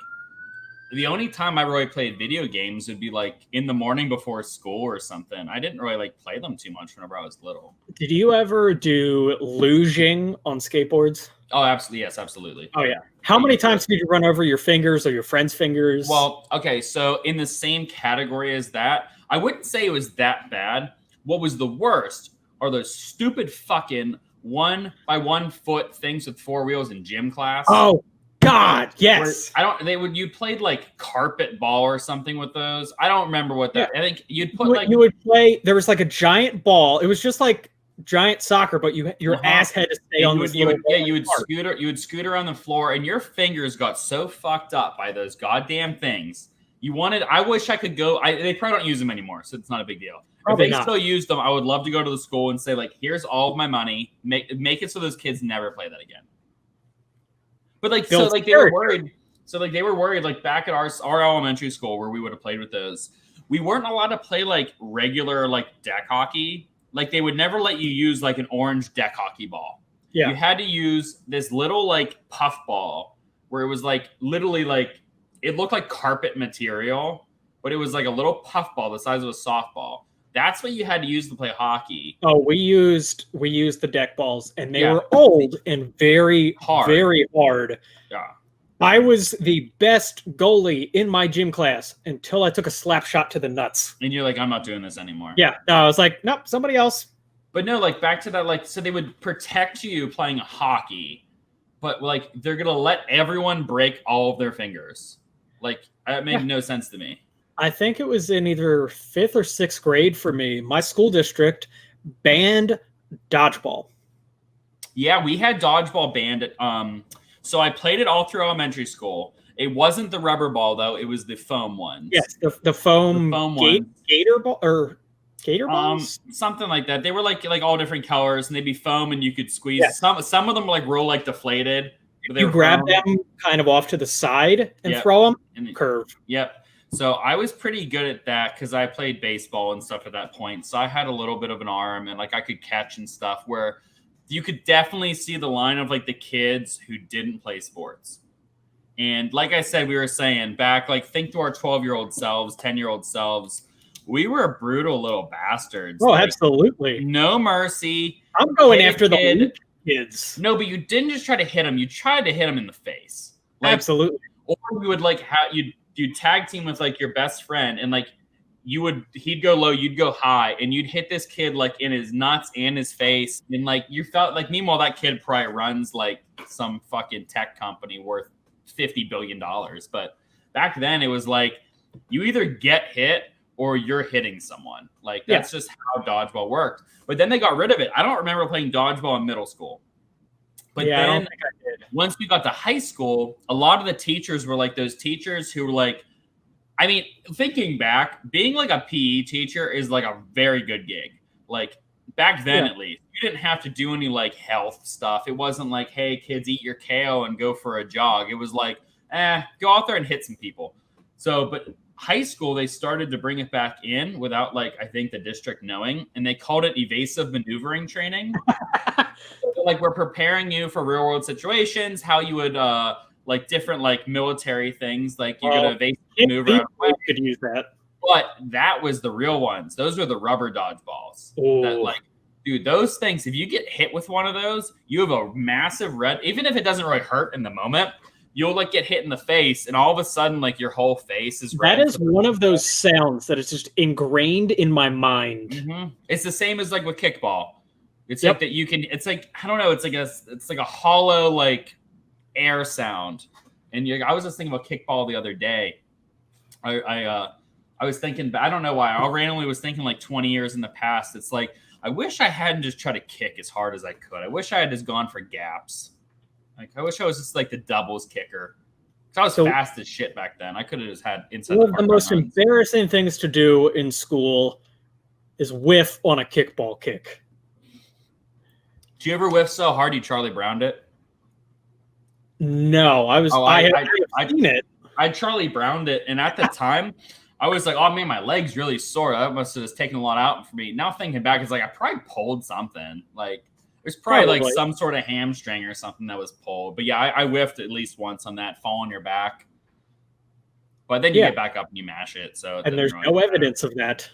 the only time I really played video games would be like in the morning before school or something. I didn't really like play them too much whenever I was little. Did you ever do luging on skateboards? Oh, absolutely. Yes, absolutely. Oh yeah. How many times did you run over your fingers or your friend's fingers? Well, okay. So in the same category as that, I wouldn't say it was that bad. What was the worst are those stupid fucking 1x1 foot things with 4 wheels in gym class. Oh God, yes. You played like carpet ball or something with those. I don't remember what that. Yeah. I think you'd put you would play. There was like a giant ball. It was just like giant soccer, but your ass had to stay on this. You would scooter on the floor, and your fingers got so fucked up by those goddamn things. I wish I could go. They probably don't use them anymore, so it's not a big deal. If they still use them, I would love to go to the school and say, like, here's all of my money. Make it so those kids never play that again. But like, so like they were worried. So like they were worried, like back at our elementary school where we would have played with those, we weren't allowed to play like regular like deck hockey. Like they would never let you use like an orange deck hockey ball. Yeah. You had to use this little like puff ball where it was like literally like it looked like carpet material, but it was like a little puff ball the size of a softball. That's what you had to use to play hockey. Oh, we used the deck balls, and they were old and very hard. Very hard. Yeah. I was the best goalie in my gym class until I took a slap shot to the nuts. And you're like, I'm not doing this anymore. Yeah, no, I was like, nope, somebody else. But no, like back to that, like, so they would protect you playing hockey, but like they're gonna let everyone break all of their fingers. Like that made no sense to me. I think it was in either 5th or 6th grade for me. My school district banned dodgeball. Yeah, we had dodgeball banned at so I played it all through elementary school. It wasn't the rubber ball though, it was the foam ones. Yes, the foam ones. gator ball or gator balls? Something like that. They were like all different colors and they'd be foam and you could squeeze. Yeah. Some of them were like roll like deflated. You grab them kind of off to the side and throw them and curve. Yep. So I was pretty good at that because I played baseball and stuff at that point. So I had a little bit of an arm and like I could catch and stuff where you could definitely see the line of like the kids who didn't play sports. And like I said, we were saying back, like think to our 12-year-old selves, 10-year-old selves. We were brutal little bastards. Oh, like, absolutely. No mercy. I'm going after the weak kids. No, but you didn't just try to hit them. You tried to hit them in the face. Like, absolutely. Or you would like you'd tag team with like your best friend and like he'd go low, you'd go high, and you'd hit this kid like in his nuts and his face. And like you felt like meanwhile that kid probably runs like some fucking tech company worth $50 billion. But back then it was like you either get hit or you're hitting someone. Like that's just how dodgeball worked. But then they got rid of it. I don't remember playing dodgeball in middle school. But then I don't think I did. Once we got to high school, a lot of the teachers were like those teachers who were like, I mean, thinking back, being like a PE teacher is like a very good gig. Like back then, at least, you didn't have to do any like health stuff. It wasn't like, hey, kids, eat your kale and go for a jog. It was like, go out there and hit some people. So, but high school, they started to bring it back in without like, I think the district knowing, and they called it evasive maneuvering training. So, like we're preparing you for real world situations, how you would like different like military things, like you're gonna evasive maneuver. Could use that. But that was the real ones. Those were the rubber dodgeballs. That like, dude, those things, if you get hit with one of those, you have a massive red, even if it doesn't really hurt in the moment, you'll like get hit in the face and all of a sudden like your whole face is red. That is one of those sounds that is just ingrained in my mind. Mm-hmm. It's the same as like with kickball. It's like that you can, it's like, I don't know, it's like a hollow like air sound. And I was just thinking about kickball the other day. I was thinking, I don't know why, I randomly was thinking like 20 years in the past. It's like, I wish I hadn't just tried to kick as hard as I could. I wish I had just gone for gaps. Like, I wish I was just like the doubles kicker. Because I was fast as shit back then. I could have just had inside one of the most embarrassing things to do in school is whiff on a kickball kick. Did you ever whiff so hard you Charlie Browned it? No, I had seen it. I Charlie Browned it, and at the time, I was like, "Oh man, my leg's really sore. That must have just taken a lot out for me." Now thinking back, it's like I probably pulled something. Like there's probably like some sort of hamstring or something that was pulled. But yeah, I whiffed at least once on that, fall on your back. But then you get back up and you mash it. So and there's no evidence of that.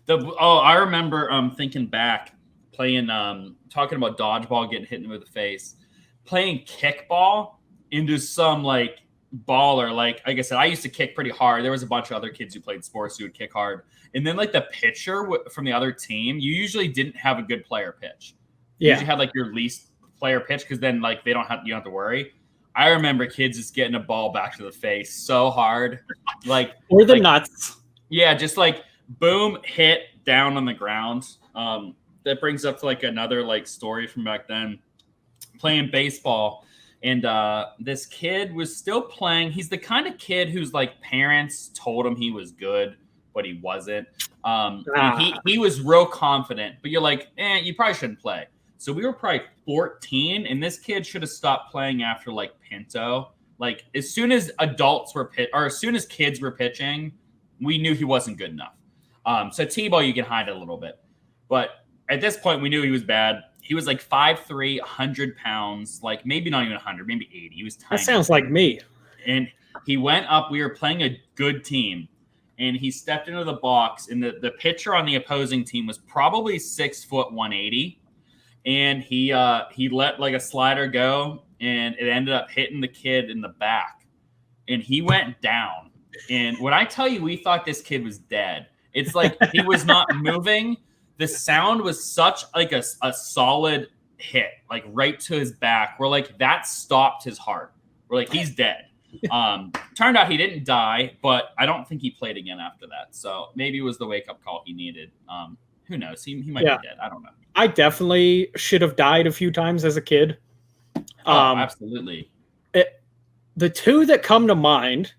I remember thinking back, playing talking about dodgeball, getting hit with the face, playing kickball into some like baller. Like I said, I used to kick pretty hard. There was a bunch of other kids who played sports who would kick hard. And then like the pitcher from the other team, you usually didn't have a good player pitch. You usually had like your least player pitch because then like you don't have to worry. I remember kids just getting a ball back to the face so hard, like or the nuts. Yeah, just like boom, hit down on the ground. That brings up to like another like story from back then, playing baseball. And this kid was still playing. He's the kind of kid whose like parents told him he was good, but he wasn't. He was real confident, but you're like, you probably shouldn't play. So we were probably 14, and this kid should have stopped playing after like Pinto. Like as soon as adults were as soon as kids were pitching, we knew he wasn't good enough. So T-ball, you can hide it a little bit, but at this point, we knew he was bad. He was like 5'3", 100 pounds, like maybe not even 100, maybe 80. He was tiny. That sounds like me. And he went up. We were playing a good team, and he stepped into the box, and the pitcher on the opposing team was probably 6 foot 180. and he let like a slider go, and it ended up hitting the kid in the back, and he went down. And when I tell you, we thought this kid was dead. It's like he was not moving. The sound was such like a solid hit, like right to his back. We're like, that stopped his heart. We're like, he's dead. Turned out he didn't die, but I don't think he played again after that. So maybe it was the wake up call he needed. Who knows? He might be dead. I don't know. I definitely should have died a few times as a kid. Absolutely. The two that come to mind,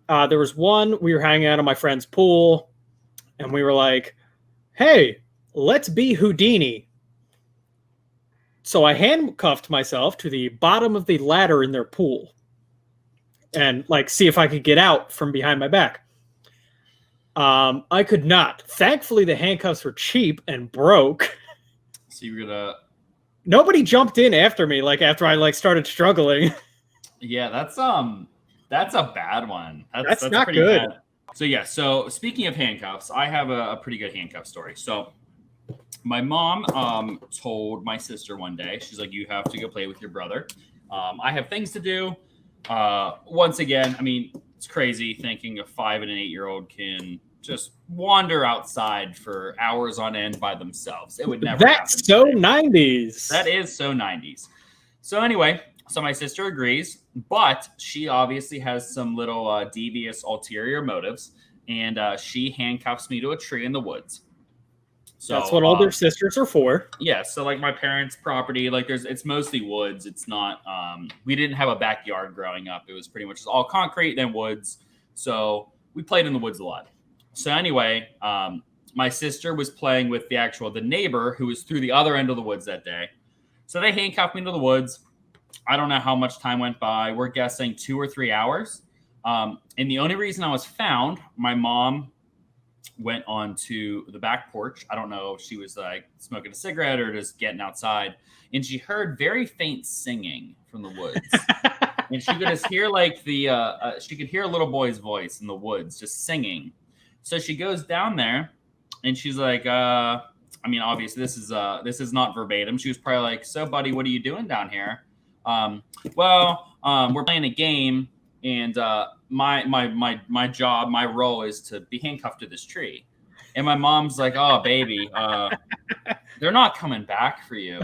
there was one, we were hanging out at my friend's pool, and we were like, hey, let's be Houdini. So I handcuffed myself to the bottom of the ladder in their pool and like see if I could get out from behind my back. I could not. Thankfully, the handcuffs were cheap and broke. So you're gonna. Nobody jumped in after me. Like after I like started struggling. Yeah, that's a bad one. That's not pretty good. Bad. So yeah. So speaking of handcuffs, I have a pretty good handcuff story. So my mom told my sister one day, she's like, "You have to go play with your brother. I have things to do." Once again, I mean, it's crazy thinking a 5 and an 8-year-old can just wander outside for hours on end by themselves. It would never That's so happen. 90s. That is so 90s. So anyway, so my sister agrees, but she obviously has some little devious ulterior motives, and she handcuffs me to a tree in the woods. So that's what older sisters are for. Yeah, so like my parents' property, like it's mostly woods. It's not we didn't have a backyard growing up. It was pretty much all concrete, then woods. So we played in the woods a lot. So anyway, my sister was playing with the neighbor who was through the other end of the woods that day. So they handcuffed me to the woods. I don't know how much time went by. We're guessing 2 or 3 hours. And the only reason I was found, my mom went on to the back porch. I don't know if she was like smoking a cigarette or just getting outside. And she heard very faint singing from the woods. And she could just hear like she could hear a little boy's voice in the woods just singing. So she goes down there and she's like, I mean, obviously this is not verbatim. She was probably like, "So buddy, what are you doing down here?" We're playing a game, and my job, my role is to be handcuffed to this tree. And my mom's like, "Oh baby, they're not coming back for you.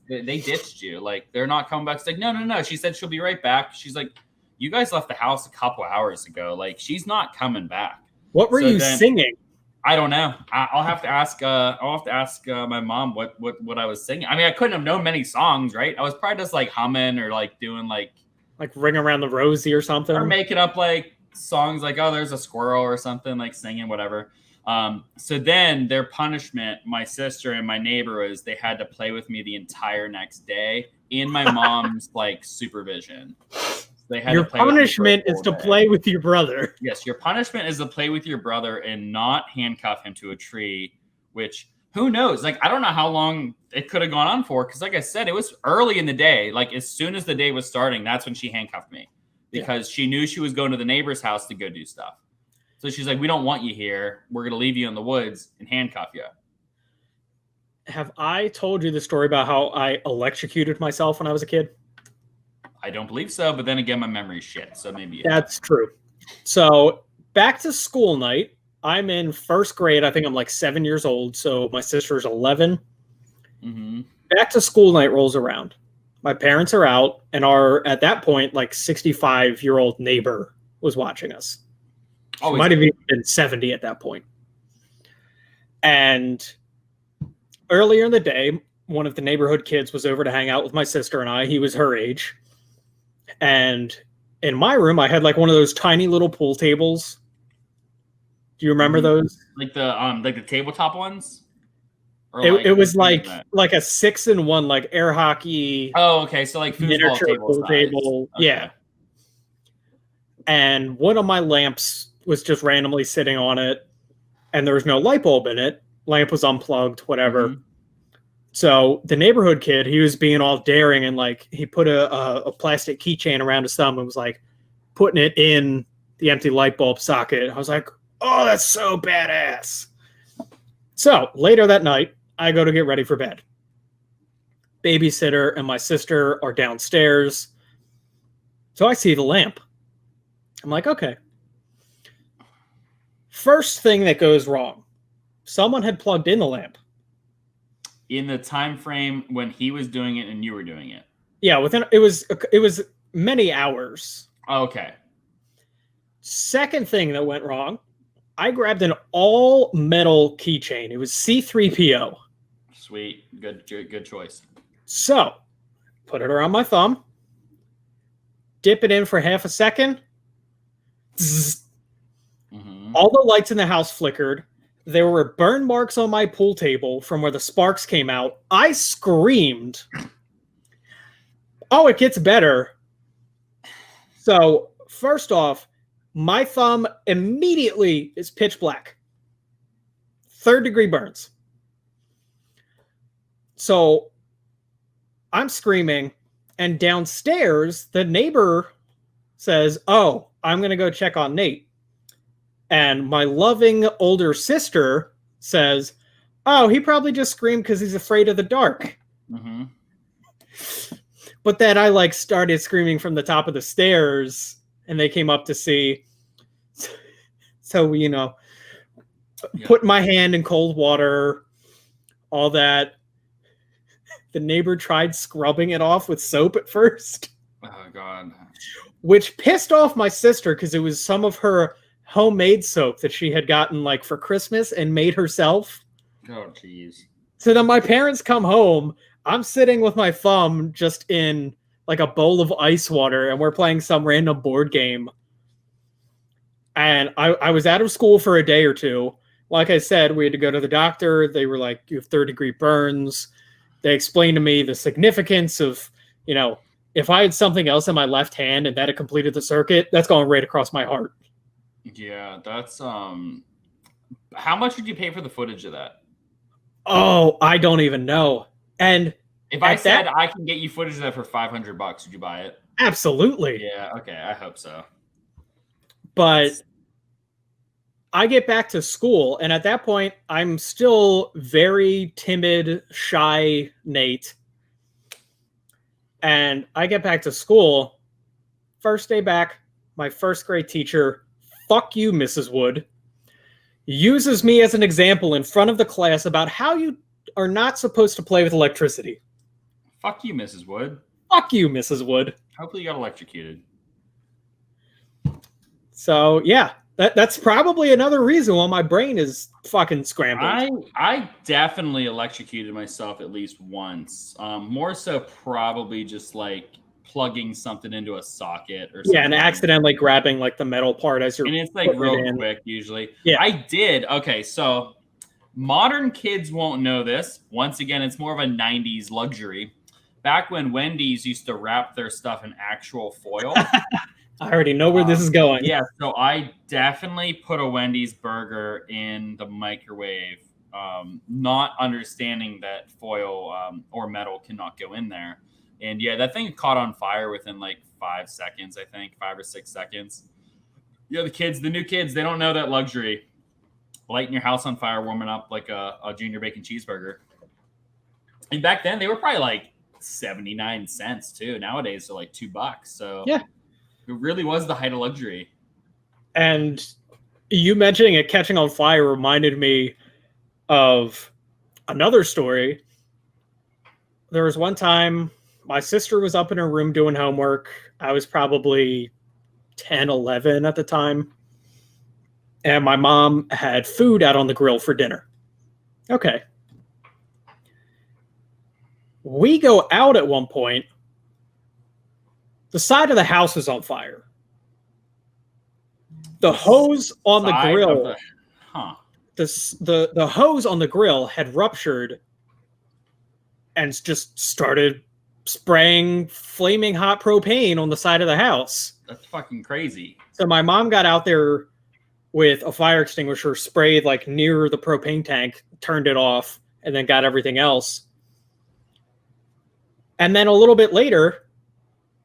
They ditched you. Like they're not coming back." It's like, no. She said she'll be right back. She's like, "You guys left the house a couple hours ago. Like she's not coming back." What were you singing? I don't know. I'll have to ask. My mom what I was singing. I mean, I couldn't have known many songs, right? I was probably just like humming or like doing like Ring Around the Rosie or something, or making up like songs like, "Oh, there's a squirrel" or something, like singing whatever. So then their punishment, my sister and my neighbor, was they had to play with me the entire next day in my mom's like supervision. They had your to play punishment is to play with your brother. Yes, your punishment is to play with your brother and not handcuff him to a tree, which who knows? Like, I don't know how long it could have gone on for. Because like I said, it was early in the day. Like as soon as the day was starting, that's when she handcuffed me because she knew she was going to the neighbor's house to go do stuff. So she's like, "We don't want you here. We're going to leave you in the woods and handcuff you." Have I told you the story about how I electrocuted myself when I was a kid? I don't believe so, but then again, my memory's shit, so maybe. That's true. So back to school night. I'm in first grade. I think I'm like 7 years old. So my sister's 11. Mm-hmm. Back to school night rolls around. My parents are out, and our at that point like 65-year-old neighbor was watching us. She might have even been 70 at that point. And earlier in the day, one of the neighborhood kids was over to hang out with my sister and I. He was her age. And in my room, I had like one of those tiny little pool tables. Do you remember those? Like the tabletop ones? Or it was like a 6-in-1 like air hockey. Oh, okay. So like foosball pool table. Okay. Yeah. And one of my lamps was just randomly sitting on it, and there was no light bulb in it. Lamp was unplugged, whatever. Mm-hmm. So the neighborhood kid, he was being all daring, and like he put a plastic keychain around his thumb and was like putting it in the empty light bulb socket. I was like, "Oh, that's so badass." So later that night, I go to get ready for bed. babysitter and my sister are downstairs. So I see the lamp. I'm like, okay. First thing that goes wrong. Someone had plugged in the lamp. In the time frame when he was doing it and you were doing it. Yeah, it was many hours. Okay. Second thing that went wrong, I grabbed an all metal keychain. It was C3PO. Sweet. Good choice. So, put it around my thumb. Dip it in for half a second. Zzz. Mm-hmm. All the lights in the house flickered. There were burn marks on my pool table from where the sparks came out. I screamed. Oh, it gets better. So, first off, my thumb immediately is pitch black. 3rd-degree burns. So, I'm screaming, and downstairs, the neighbor says, "Oh, I'm going to go check on Nate." And my loving older sister says, "Oh, he probably just screamed because he's afraid of the dark." Mm-hmm. But then I started screaming from the top of the stairs, and they came up to see. So, put my hand in cold water, all that. The neighbor tried scrubbing it off with soap at first. Oh, God. Which pissed off my sister because it was some of her homemade soap that she had gotten for Christmas and made herself. Oh, jeez. So then my parents come home. I'm sitting with my thumb just in a bowl of ice water, and we're playing some random board game. And I was out of school for a day or two. Like I said, we had to go to the doctor. They were like, "You have 3rd-degree burns." They explained to me the significance of, if I had something else in my left hand and that had completed the circuit, that's going right across my heart. Yeah, that's how much did you pay for the footage of that? Oh, I don't even know. And if I said I can get you footage of that for $500, would you buy it? Absolutely. Yeah, okay, I hope so. But I get back to school, and at that point, I'm still very timid, shy Nate. And I get back to school. First day back, my 1st grade teacher, fuck you, Mrs. Wood, uses me as an example in front of the class about how you are not supposed to play with electricity. Fuck you, Mrs. Wood. Fuck you, Mrs. Wood. Hopefully you got electrocuted. So, yeah, that's probably another reason why my brain is fucking scrambled. I definitely electrocuted myself at least once. More so probably just plugging something into a socket or something. Yeah, and accidentally grabbing the metal part as you're. And it's real quick usually. Yeah. I did. Okay, so modern kids won't know this. Once again, it's more of a 90s luxury. Back when Wendy's used to wrap their stuff in actual foil. I already know where this is going. Yeah, so I definitely put a Wendy's burger in the microwave, not understanding that foil or metal cannot go in there. And yeah, that thing caught on fire within 5 seconds, I think, 5 or 6 seconds. Yeah, the new kids, they don't know that luxury. Lighting your house on fire, warming up a junior bacon cheeseburger. And back then, they were probably 79 cents too. Nowadays, they're $2. So yeah. It really was the height of luxury. And you mentioning it catching on fire reminded me of another story. There was one time my sister was up in her room doing homework. I was probably 10, 11 at the time. And my mom had food out on the grill for dinner. Okay. We go out at one point. The side of the house was on fire. The hose on the grill, the hose on the grill had ruptured and just started spraying flaming hot propane on the side of the house. That's fucking crazy. So my mom got out there with a fire extinguisher, sprayed near the propane tank, turned it off, and then got everything else. And then a little bit later,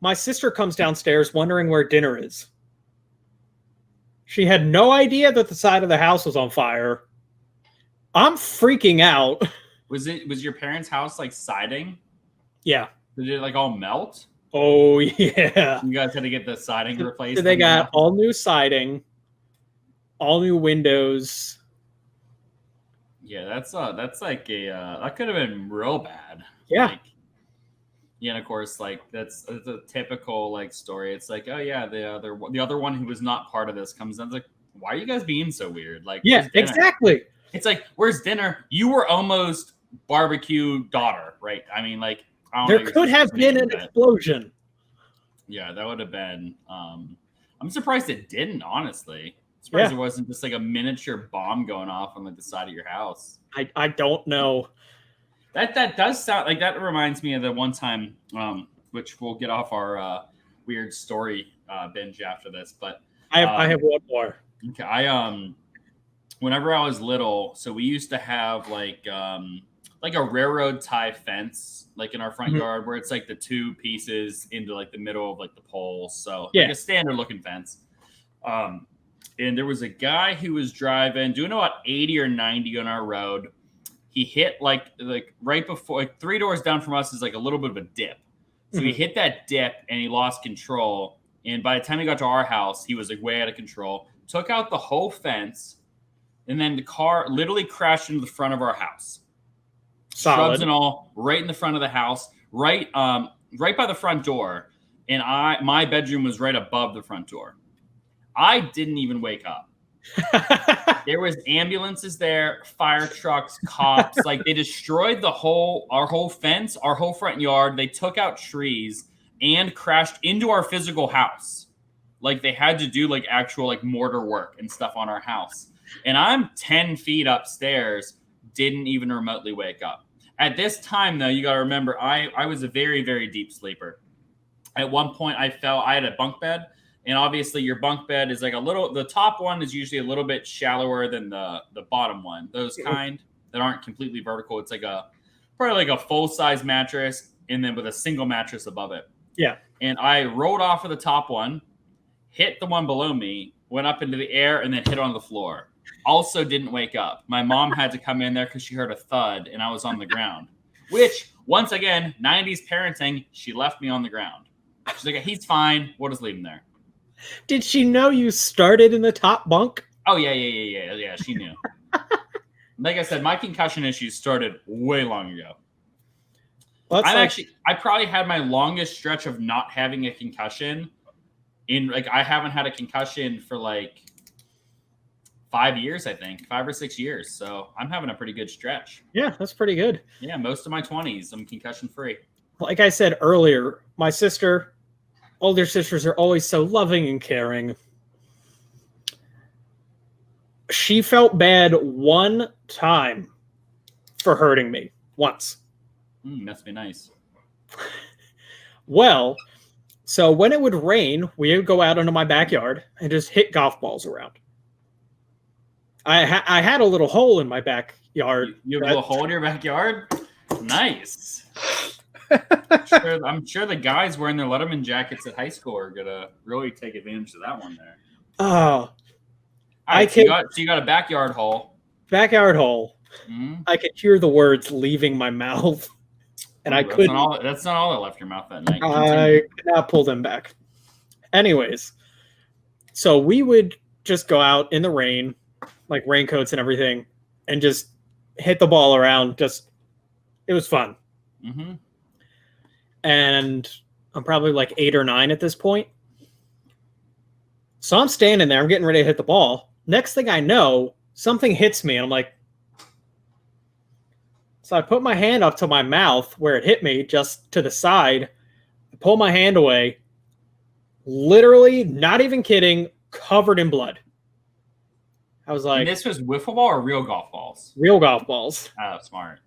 my sister comes downstairs wondering where dinner is. She had no idea that the side of the house was on fire. I'm freaking out. Was your parents' house siding? Yeah. Did it like all melt? Oh yeah. You guys had to get the siding replaced. They got all new siding, all new windows. Yeah, that's like a that could have been real bad. Yeah. Like, yeah, and of course, like that's a typical like story. It's like, oh yeah, the other one who was not part of this comes in. It's like, why are you guys being so weird? Like, Yeah, where's dinner? exactly. It's like, where's dinner? You were almost barbecue daughter, right? I mean, like, I don't know There your could have sister's been name, an but explosion. yeah, that would have been. I'm surprised it didn't. Honestly, surprised it wasn't just like a miniature bomb going off on like the side of your house. I don't know. That does sound like that reminds me of the one time, which we'll get off our weird story binge after this. But I have one more. okay, whenever I was little, so we used to have like a railroad tie fence like in our front yard where it's like the two pieces into like the middle of like the poles. So like a standard looking fence. And there was a guy who was driving, doing about 80 or 90 on our road. He hit like right before, like 3 doors down from us is like a little bit of a dip. So he hit that dip and he lost control. And by the time he got to our house, he was like way out of control. Took out the whole fence, and then the car literally crashed into the front of our house. Solid. Shrubs and all, right in the front of the house, right by the front door. And my bedroom was right above the front door. I didn't even wake up. There was ambulances there, fire trucks, cops. Like they destroyed our whole fence, our whole front yard. They took out trees and crashed into our physical house. Like they had to do like actual like mortar work and stuff on our house. And I'm 10 feet upstairs, didn't even remotely wake up. At this time, though, you got to remember, I was a very, very deep sleeper. At one point, I had a bunk bed. And obviously your bunk bed is like the top one is usually a little bit shallower than the bottom one. Those kind that aren't completely vertical. It's like probably like a full-size mattress and then with a single mattress above it. Yeah. And I rolled off of the top one, hit the one below me, went up into the air, and then hit on the floor. Also didn't wake up. My mom had to come in there because she heard a thud and I was on the ground. Which, once again, 90s parenting, she left me on the ground. She's like, he's fine. We'll just leave him there. Did she know you started in the top bunk? Oh, yeah, she knew. Like I said, my concussion issues started way long ago. Well, I probably had my longest stretch of not having a concussion I haven't had a concussion for like 5 years, I think, 5 or 6 years. So I'm having a pretty good stretch. Yeah, that's pretty good. Yeah, most of my 20s, I'm concussion free. Like I said earlier, my older sisters are always so loving and caring. She felt bad one time for hurting me. Once. Must be nice. Well, so when it would rain, we would go out into my backyard and just hit golf balls around. I had a little hole in my backyard. You have a little hole in your backyard? Nice. I'm sure the guys wearing their Letterman jackets at high school are gonna really take advantage of that one there. Oh, so you got a backyard hole. Backyard hole. Mm-hmm. I could hear the words leaving my mouth, and I couldn't. That's not all that left your mouth that night. I could not pull them back. Anyways, so we would just go out in the rain, like raincoats and everything, and just hit the ball around. It was fun. Mm-hmm. And I'm probably like 8 or 9 at this point. So I'm standing there. I'm getting ready to hit the ball. Next thing I know, something hits me. And I'm like, so I put my hand up to my mouth where it hit me, just to the side. I pull my hand away. Literally, not even kidding, covered in blood. I was like, and this was wiffle ball or real golf balls? Real golf balls. Oh, smart.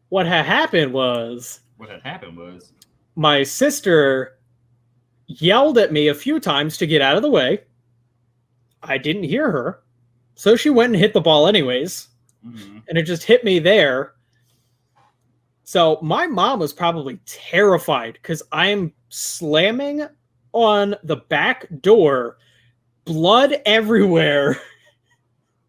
What had happened was my sister yelled at me a few times to get out of the way. I didn't hear her. So she went and hit the ball anyways. Mm-hmm. And it just hit me there. So my mom was probably terrified because I'm slamming on the back door, blood everywhere,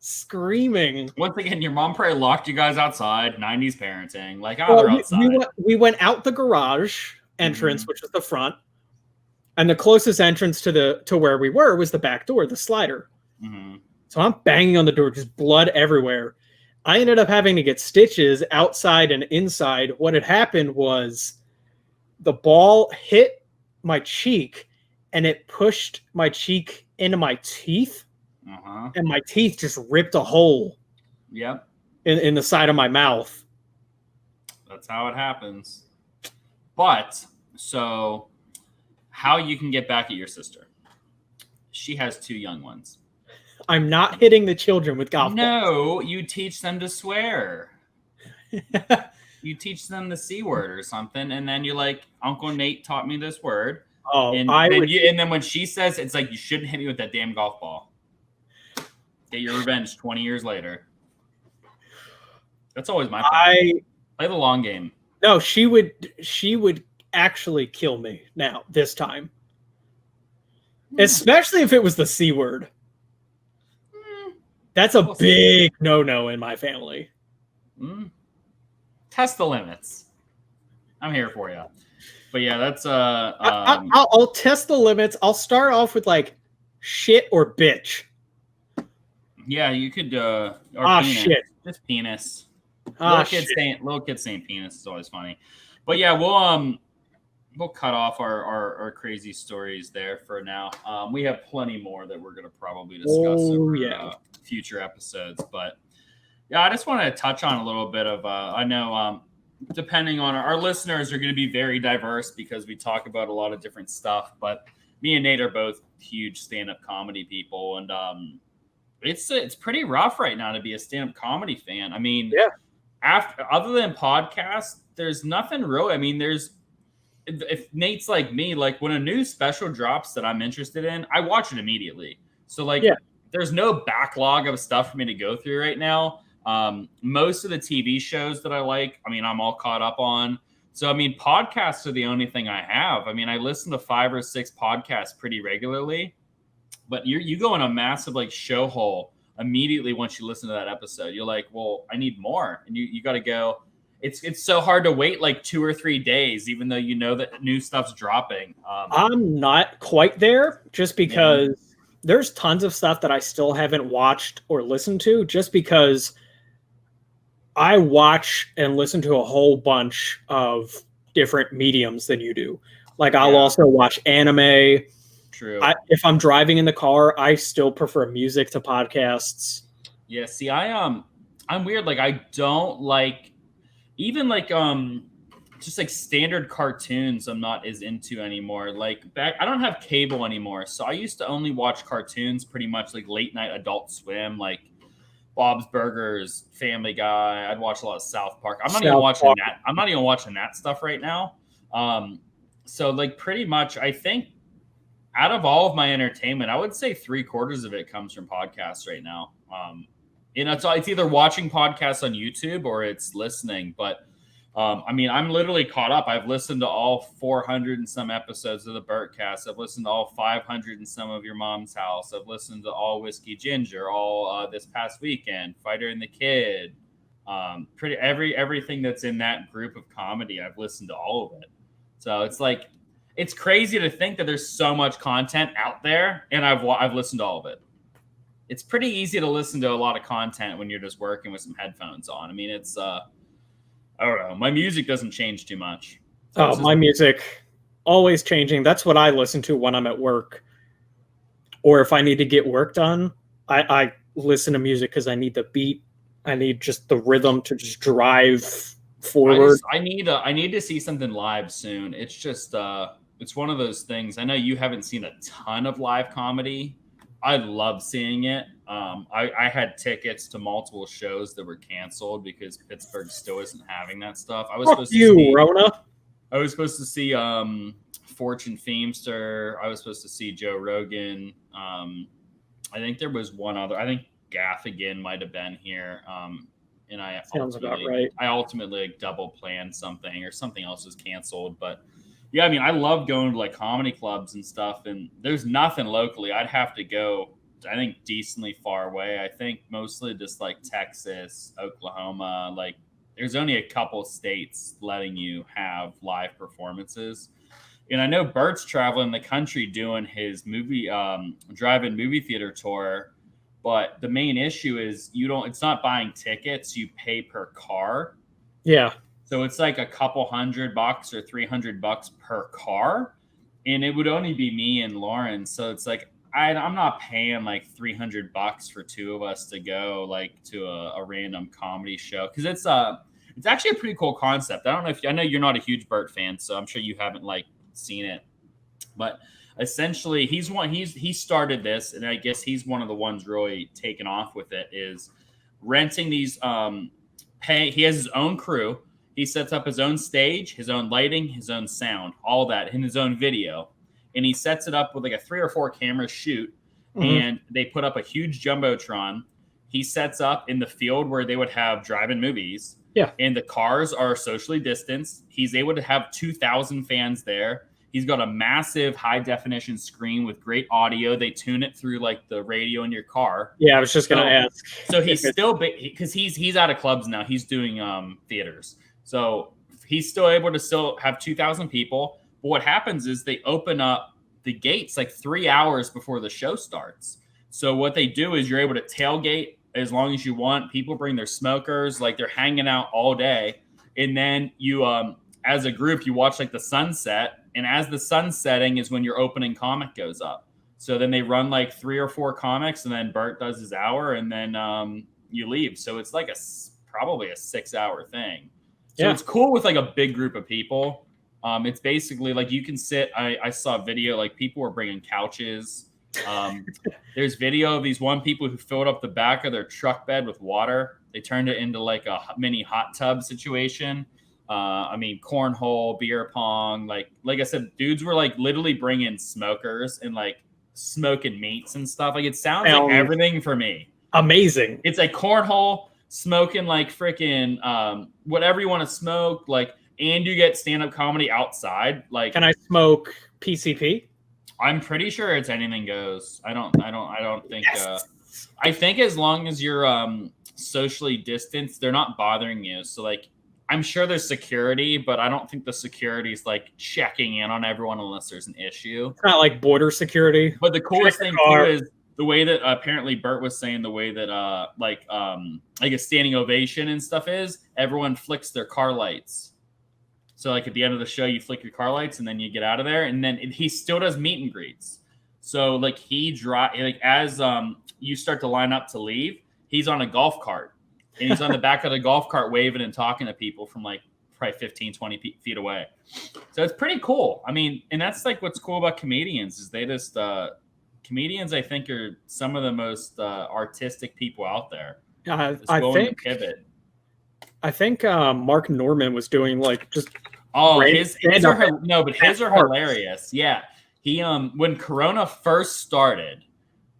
screaming. Once again, your mom probably locked you guys outside. 90s parenting. Like, Well, they're outside. we went out the garage entrance, Mhm. which was the front, and the closest entrance to where we were was the back door, the slider. Mhm. So I'm banging on the door, just blood everywhere. I ended up having to get stitches outside and inside. What had happened was the ball hit my cheek and it pushed my cheek into my teeth, Uh-huh. and my teeth just ripped a hole Yep. in the side of my mouth. That's how it happens. But, so, how you can get back at your sister? She has 2 young ones. I'm not hitting the children with golf No, you teach them to swear. You teach them the C word or something, and then you're like, Uncle Nate taught me this word. Oh, And then when she says, it's like, you shouldn't hit me with that damn golf ball. Get your revenge 20 years later. That's always my plan. Play the long game. No, she would actually kill me now this time. Especially if it was the C word. That's a big no-no in my family. Test the limits. I'm here for you. But yeah, that's I'll test the limits. I'll start off with like shit or bitch. yeah, you could or penis. Shit. Just penis. Shit. Little kids saying penis is always funny. But yeah, we'll cut off our crazy stories there for now. We have plenty more that we're gonna probably discuss over future episodes. But yeah, I just want to touch on a little bit of I know depending on our listeners are going to be very diverse because we talk about a lot of different stuff. But me and Nate are both huge stand-up comedy people, and it's pretty rough right now to be a stand-up comedy fan. I mean, other than podcasts, there's nothing really. I mean, if Nate's like me, like when a new special drops that I'm interested in, I watch it immediately. So there's no backlog of stuff for me to go through right now. Most of the TV shows that I like, I mean, I'm all caught up on. So, I mean, podcasts are the only thing I have. I mean, I listen to 5 or 6 podcasts pretty regularly, but you go in a massive like show hole immediately once you listen to that episode. You're like, well, I need more. And you got to go. It's so hard to wait like 2 or 3 days, even though you know that new stuff's dropping. I'm not quite there just because there's tons of stuff that I still haven't watched or listened to just because I watch and listen to a whole bunch of different mediums than you do. Like I'll also watch anime. True. If I'm driving in the car, I still prefer music to podcasts. Yeah. See, I'm weird. Like I don't like even like just like standard cartoons. I'm not as into anymore. Like I don't have cable anymore, so I used to only watch cartoons pretty much like late night Adult Swim, like Bob's Burgers, Family Guy. I'd watch a lot of South Park. I'm not even watching that stuff right now. So like pretty much, I think out of all of my entertainment, I would say 3/4 of it comes from podcasts right now. It's either watching podcasts on YouTube or it's listening. But I mean, I'm literally caught up. I've listened to all 400 and some episodes of the Burtcast. I've listened to all 500 and some of Your Mom's House. I've listened to all Whiskey Ginger, all this past weekend, Fighter and the Kid. Everything that's in that group of comedy, I've listened to all of it. So it's like, it's crazy to think that there's so much content out there, and I've listened to all of it. It's pretty easy to listen to a lot of content when you're just working with some headphones on. I mean, it's I don't know. My music doesn't change too much. So my music always changing. That's what I listen to when I'm at work. Or if I need to get work done, I listen to music because I need the beat. I need just the rhythm to just drive forward. I need to see something live soon. It's just it's one of those things. I know you haven't seen a ton of live comedy. I love seeing it. I had tickets to multiple shows that were canceled because Pittsburgh still isn't having that stuff. I was supposed to see Rona. I was supposed to see Fortune Feimster. I was supposed to see Joe Rogan. I think there was one other. I think Gaffigan might have been here. And I sounds about right. I ultimately like double planned something or something else was canceled. But yeah, I mean, I love going to like comedy clubs and stuff. And there's nothing locally. I'd have to go I think decently far away. I think mostly just like Texas, Oklahoma. Like there's only a couple states letting you have live performances. And I know Bert's traveling the country doing his movie drive-in movie theater tour, but the main issue is it's not buying tickets, you pay per car. Yeah. So it's like a couple $100 or $300 per car. And it would only be me and Lauren. So it's like I'm not paying like $300 for two of us to go like to a random comedy show, because it's actually a pretty cool concept. I know you're not a huge Bert fan, so I'm sure you haven't like seen it, but essentially he started this, and I guess he's one of the ones really taken off with it, is renting these he has his own crew, he sets up his own stage, his own lighting, his own sound, all that in his own video, and he sets it up with like a 3 or 4 camera shoot. And they put up a huge jumbotron. He sets up in the field where they would have drive-in movies. Yeah. And the cars are socially distanced. He's able to have 2,000 fans there. He's got a massive high-definition screen with great audio. They tune it through like the radio in your car. Yeah, I was just going to ask. So he's still big because he's out of clubs now. He's doing theaters. So he's still able to still have 2,000 people. But what happens is they open up the gates like 3 hours before the show starts. So what they do is you're able to tailgate as long as you want. People bring their smokers, like they're hanging out all day. And then you, as a group, you watch like the sunset. And as the sun's setting is when your opening comic goes up. So then they run like 3 or 4 comics, and then Bert does his hour, and then you leave. So it's like probably a 6-hour thing. So it's cool with like a big group of people. It's basically like you can sit. I saw a video, like people were bringing couches. There's video of these people who filled up the back of their truck bed with water. They turned it into like a mini hot tub situation. I mean, cornhole, beer pong. Like I said, dudes were like literally bringing smokers and like smoking meats and stuff. Like it sounds like everything for me. Amazing. It's like cornhole, smoking like freaking whatever you want to smoke. Like, and you get stand-up comedy outside. Like, can I smoke PCP? I'm pretty sure it's anything goes. I don't think. Yes. I think as long as you're socially distanced, they're not bothering you. So like, I'm sure there's security, but I don't think the security is like checking in on everyone unless there's an issue. It's not like border security. But the coolest thing too is the way that apparently Bert was saying, the way that like a standing ovation and stuff is, everyone flicks their car lights. So like at the end of the show, you flick your car lights and then you get out of there. And then he still does meet and greets. So like as you start to line up to leave, he's on a golf cart. And he's on the back of the golf cart waving and talking to people from like probably 15, 20 feet away. So it's pretty cool. I mean, and that's like what's cool about comedians is they just comedians, I think, are some of the most artistic people out there. I think Mark Norman was doing like just his are hilarious. Yeah. He when Corona first started,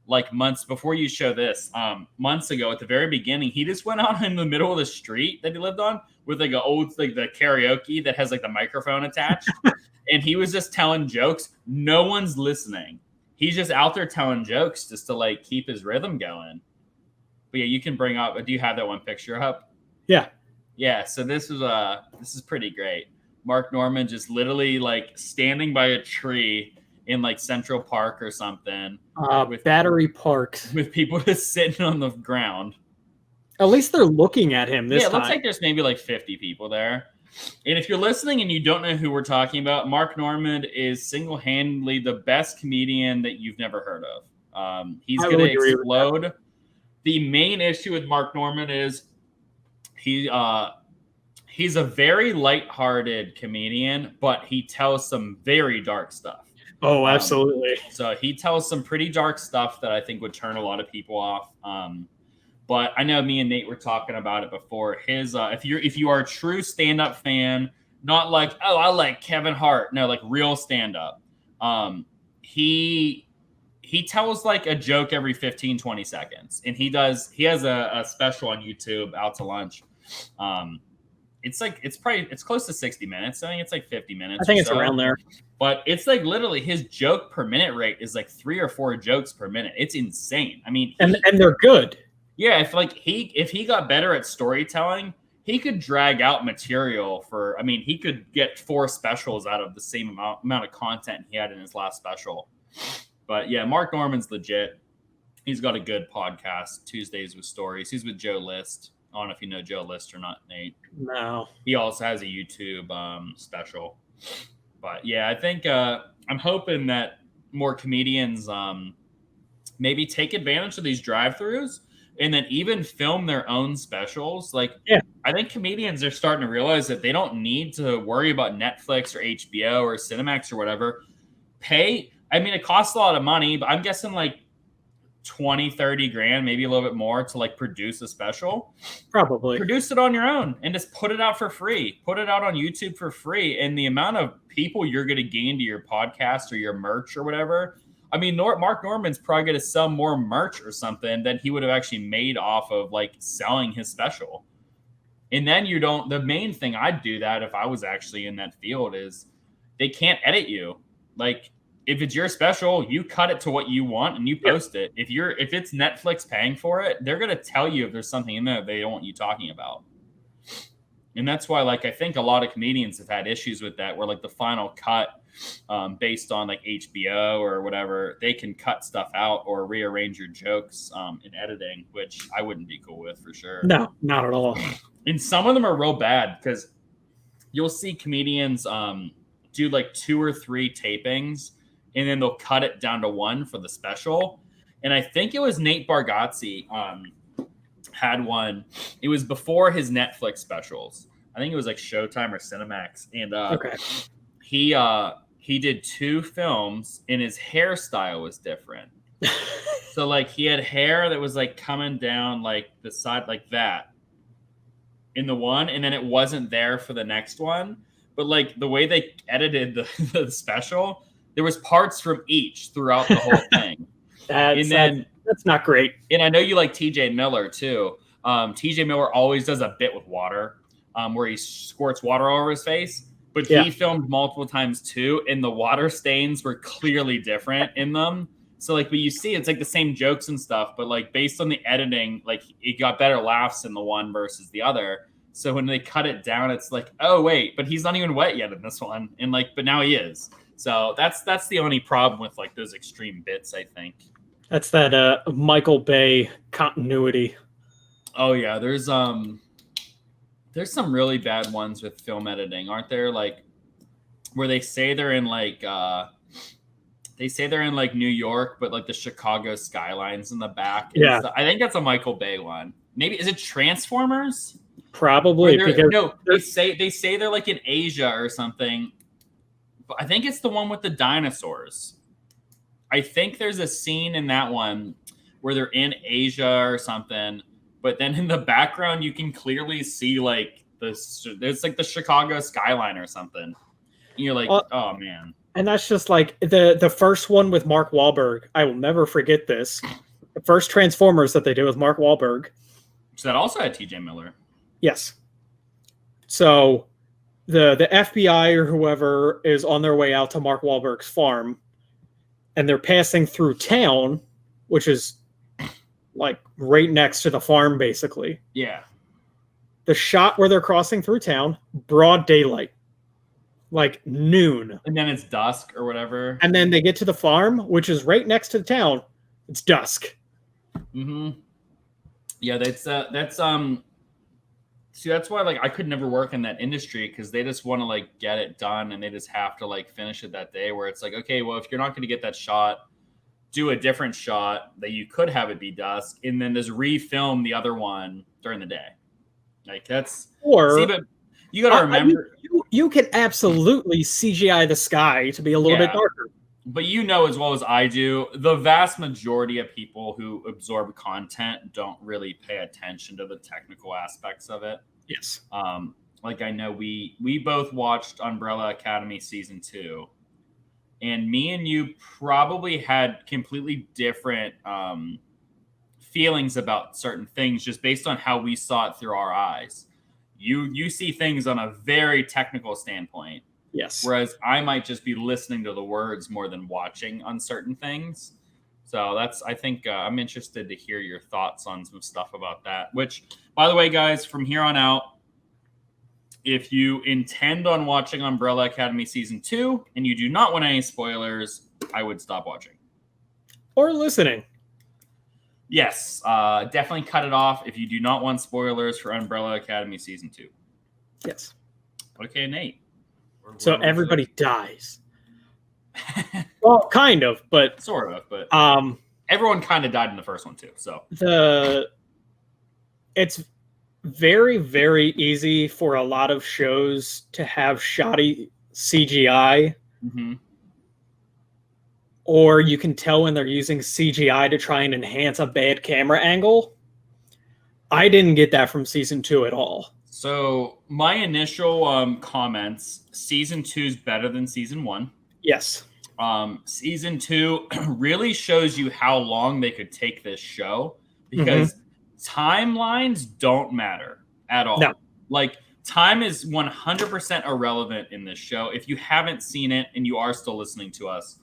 like months before you show this, months ago at the very beginning, he just went out in the middle of the street that he lived on with like the karaoke that has like the microphone attached. And he was just telling jokes. No one's listening. He's just out there telling jokes just to like keep his rhythm going. But yeah, you can bring up, do you have that one picture up? Yeah. Yeah. So this is pretty great. Mark Norman just literally like standing by a tree in like Central Park or something. With Battery Park. With people just sitting on the ground. At least they're looking at him this time. Yeah, it looks like there's maybe like 50 people there. And if you're listening and you don't know who we're talking about, Mark Norman is single-handedly the best comedian that you've never heard of. He's going to explode. The main issue with Mark Norman is he's a very lighthearted comedian, but he tells some very dark stuff. Oh, absolutely. So he tells some pretty dark stuff that I think would turn a lot of people off. But I know me and Nate were talking about it before. His if you are a true stand-up fan, not like, oh, I like Kevin Hart. No, like real stand-up. He tells like a joke every 15, 20 seconds. And he has a special on YouTube, Out to Lunch. And it's close to 60 minutes. I think it's like 50 minutes. I think or it's so. around there. But it's like literally his joke per minute rate is like 3 or 4 jokes per minute. It's insane. I mean, And they're good. yeah, if he got better at storytelling, he could drag out material for. I mean, he could get 4 specials out of the same amount of content he had in his last special. But yeah, Mark Norman's legit. He's got a good podcast, Tuesdays with Stories. He's with Joe List. I don't know if you know Joe List or not, Nate. No. He also has a YouTube special. But yeah, I think I'm hoping that more comedians maybe take advantage of these drive-thrus and then even film their own specials. Like, yeah, I think comedians are starting to realize that they don't need to worry about Netflix or HBO or Cinemax or whatever. I mean, it costs a lot of money, but I'm guessing like 20, 30 grand, maybe a little bit more to like produce a special. Probably. Produce it on your own and just put it out for free. Put it out on YouTube for free. And the amount of people you're going to gain to your podcast or your merch or whatever. I mean, Mark Norman's probably going to sell more merch or something than he would have actually made off of like selling his special. And then the main thing I'd do that if I was actually in that field is they can't edit you. Like, if it's your special, you cut it to what you want and you post it. If it's Netflix paying for it, they're going to tell you if there's something in there they don't want you talking about. And that's why, like, I think a lot of comedians have had issues with that, where like the final cut based on like HBO or whatever, they can cut stuff out or rearrange your jokes in editing, which I wouldn't be cool with for sure. No, not at all. And some of them are real bad because you'll see comedians do like 2 or 3 tapings and then they'll cut it down to 1 for the special. And I think it was Nate Bargatze had one. It was before his Netflix specials. I think it was like Showtime or Cinemax. And Okay. he did 2 films and his hairstyle was different. So like he had hair that was like coming down like the side like that in the one, and then it wasn't there for the next one. But like the way they edited the special, there was parts from each throughout the whole thing. That's not great. And I know you like TJ Miller too. TJ Miller always does a bit with water where he squirts water all over his face. But he filmed multiple times too, and the water stains were clearly different in them. So like, but you see, it's like the same jokes and stuff, but like based on the editing, like it got better laughs in the one versus the other. So when they cut it down, it's like, oh wait, but he's not even wet yet in this one, and like, but now he is. So that's the only problem with like those extreme bits, I think. That's that Michael Bay continuity. Oh yeah, there's some really bad ones with film editing, aren't there? Like where they say they're in like New York, but like the Chicago skylines in the back. Yeah, I think that's a Michael Bay one. Maybe is it Transformers? Probably. They say they're like in Asia or something. But I think it's the one with the dinosaurs. I think there's a scene in that one where they're in Asia or something, but then in the background you can clearly see like there's like the Chicago skyline or something. And you're like, oh man. And that's just like the first one with Mark Wahlberg. I will never forget this. The first Transformers that they did with Mark Wahlberg. So that also had TJ Miller. Yes. So the FBI or whoever is on their way out to Mark Wahlberg's farm, and they're passing through town, which is like right next to the farm, basically. Yeah. The shot where they're crossing through town, broad daylight, like noon. And then it's dusk or whatever. And then they get to the farm, which is right next to the town. It's dusk. Mm-hmm. Yeah, see, that's why like I could never work in that industry, because they just want to like get it done and they just have to like finish it that day, where it's like, okay, well, if you're not going to get that shot, do a different shot that you could have it be dusk, and then just refilm the other one during the day. Like that's but you got to remember you can absolutely CGI the sky to be a little bit darker. But you know as well as I do, the vast majority of people who absorb content don't really pay attention to the technical aspects of it. Yes. Like I know we both watched Umbrella Academy season 2, and me and you probably had completely different feelings about certain things just based on how we saw it through our eyes. You see things on a very technical standpoint, Yes. whereas I might just be listening to the words more than watching on certain things. So I think I'm interested to hear your thoughts on some stuff about that. Which, by the way, guys, from here on out, if you intend on watching Umbrella Academy Season 2 and you do not want any spoilers, I would stop watching. Or listening. Yes, definitely cut it off if you do not want spoilers for Umbrella Academy Season 2. Yes. Okay, Nate. So everybody dies. Well, kind of, but Sort of, but um, everyone kind of died in the first one too. So it's very, very easy for a lot of shows to have shoddy CGI, or you can tell when they're using CGI to try and enhance a bad camera angle. I didn't get that from season 2 at all. So my initial comments: season 2 is better than season 1. Yes. Season 2 really shows you how long they could take this show, because timelines don't matter at all. No. Like, time is 100% irrelevant in this show. If you haven't seen it and you are still listening to us,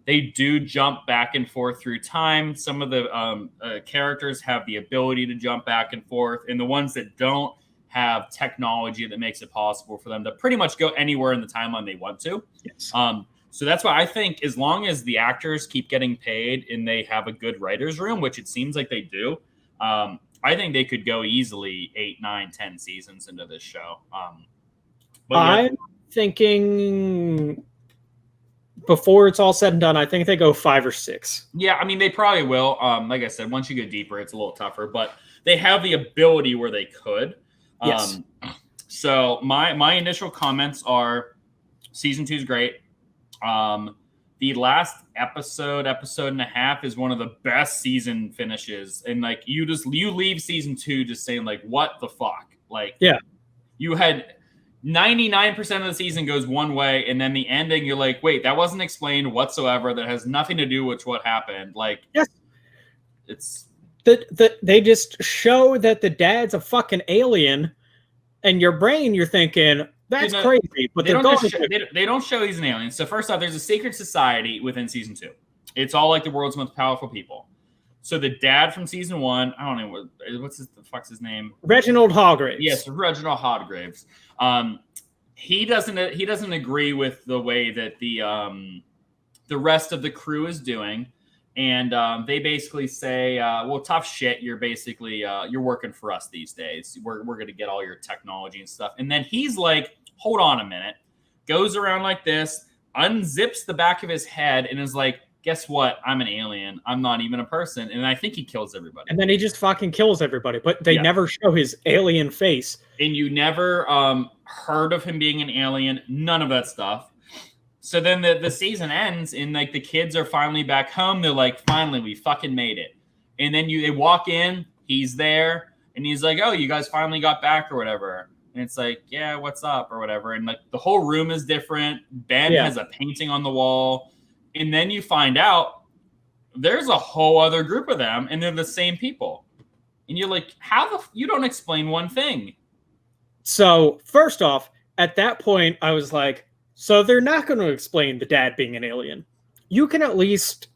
they do jump back and forth through time. Some of the characters have the ability to jump back and forth, and the ones that don't have technology that makes it possible for them to pretty much go anywhere in the timeline they want to. Yes. So that's why I think, as long as the actors keep getting paid and they have a good writer's room, which it seems like they do, I think they could go easily 8, 9, 10 seasons into this show. But I'm thinking, before it's all said and done, I think they go 5 or 6. yeah, I mean, they probably will. Like I said, once you get deeper, it's a little tougher, but they have the ability where they could. Yes. So my initial comments are: season 2 is great. The last episode and a half is one of the best season finishes. And like, you leave season 2 just saying like, what the fuck? Like, Yeah. You had 99% of the season goes one way, and then the ending, you're like, wait, that wasn't explained whatsoever. That has nothing to do with what happened. Like, Yes. It's They just show that the dad's a fucking alien, and your brain, you're thinking, that's crazy. But they don't show he's an alien. So first off, there's a secret society within season 2. It's all like the world's most powerful people. So the dad from season 1, I don't know what's the fuck's his name? Reginald Hargraves. Yes, Reginald Hargraves. He doesn't agree with the way that the rest of the crew is doing. And they basically say, well, tough shit. You're basically you're working for us these days. We're going to get all your technology and stuff. And then he's like, hold on a minute, goes around like this, unzips the back of his head, and is like, guess what? I'm an alien. I'm not even a person. And I think he kills everybody. And then he just fucking kills everybody. But they never show his alien face. And you never heard of him being an alien. None of that stuff. So then the season ends, and like the kids are finally back home. They're like, finally, we fucking made it. And then they walk in, he's there, and he's like, oh, you guys finally got back or whatever. And it's like, yeah, what's up or whatever. And like the whole room is different. Ben has a painting on the wall. And then you find out there's a whole other group of them, and they're the same people. And you're like, you don't explain one thing. So first off, at that point, I was like, so they're not going to explain the dad being an alien. You can at least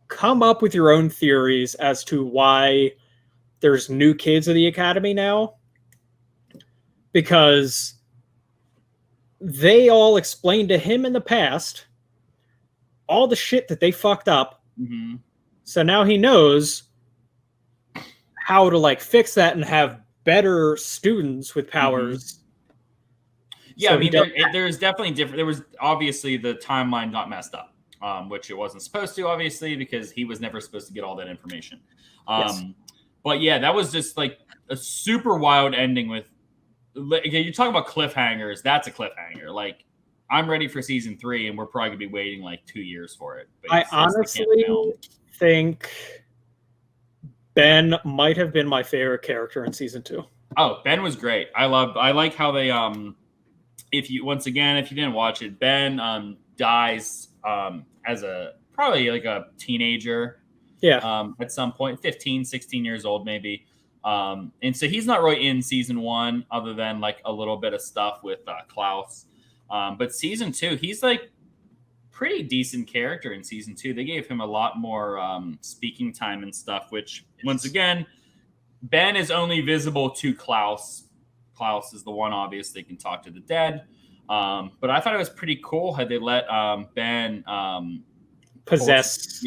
come up with your own theories as to why there's new kids at the academy now. Because they all explained to him in the past all the shit that they fucked up. Mm-hmm. So now he knows how to like fix that and have better students with powers. Yeah, So I mean, there's definitely different. There was obviously the timeline got messed up, which it wasn't supposed to, obviously, because he was never supposed to get all that information. Yes. But yeah, that was just like a super wild ending with. You talk about cliffhangers. That's a cliffhanger. Like, I'm ready for season 3, and we're probably gonna be waiting like 2 years for it. I honestly think Ben might have been my favorite character in season 2. Oh, Ben was great. I like how they if you didn't watch it, Ben dies as probably like a teenager. Yeah. At some point, 15, 16 years old maybe. And so he's not really in season 1 other than like a little bit of stuff with Klaus. But season 2, he's like pretty decent character in season 2. They gave him a lot more speaking time and stuff, which once again, Ben is only visible to Klaus. Klaus is the one, obviously, that can talk to the dead. But I thought it was pretty cool how they let Ben possess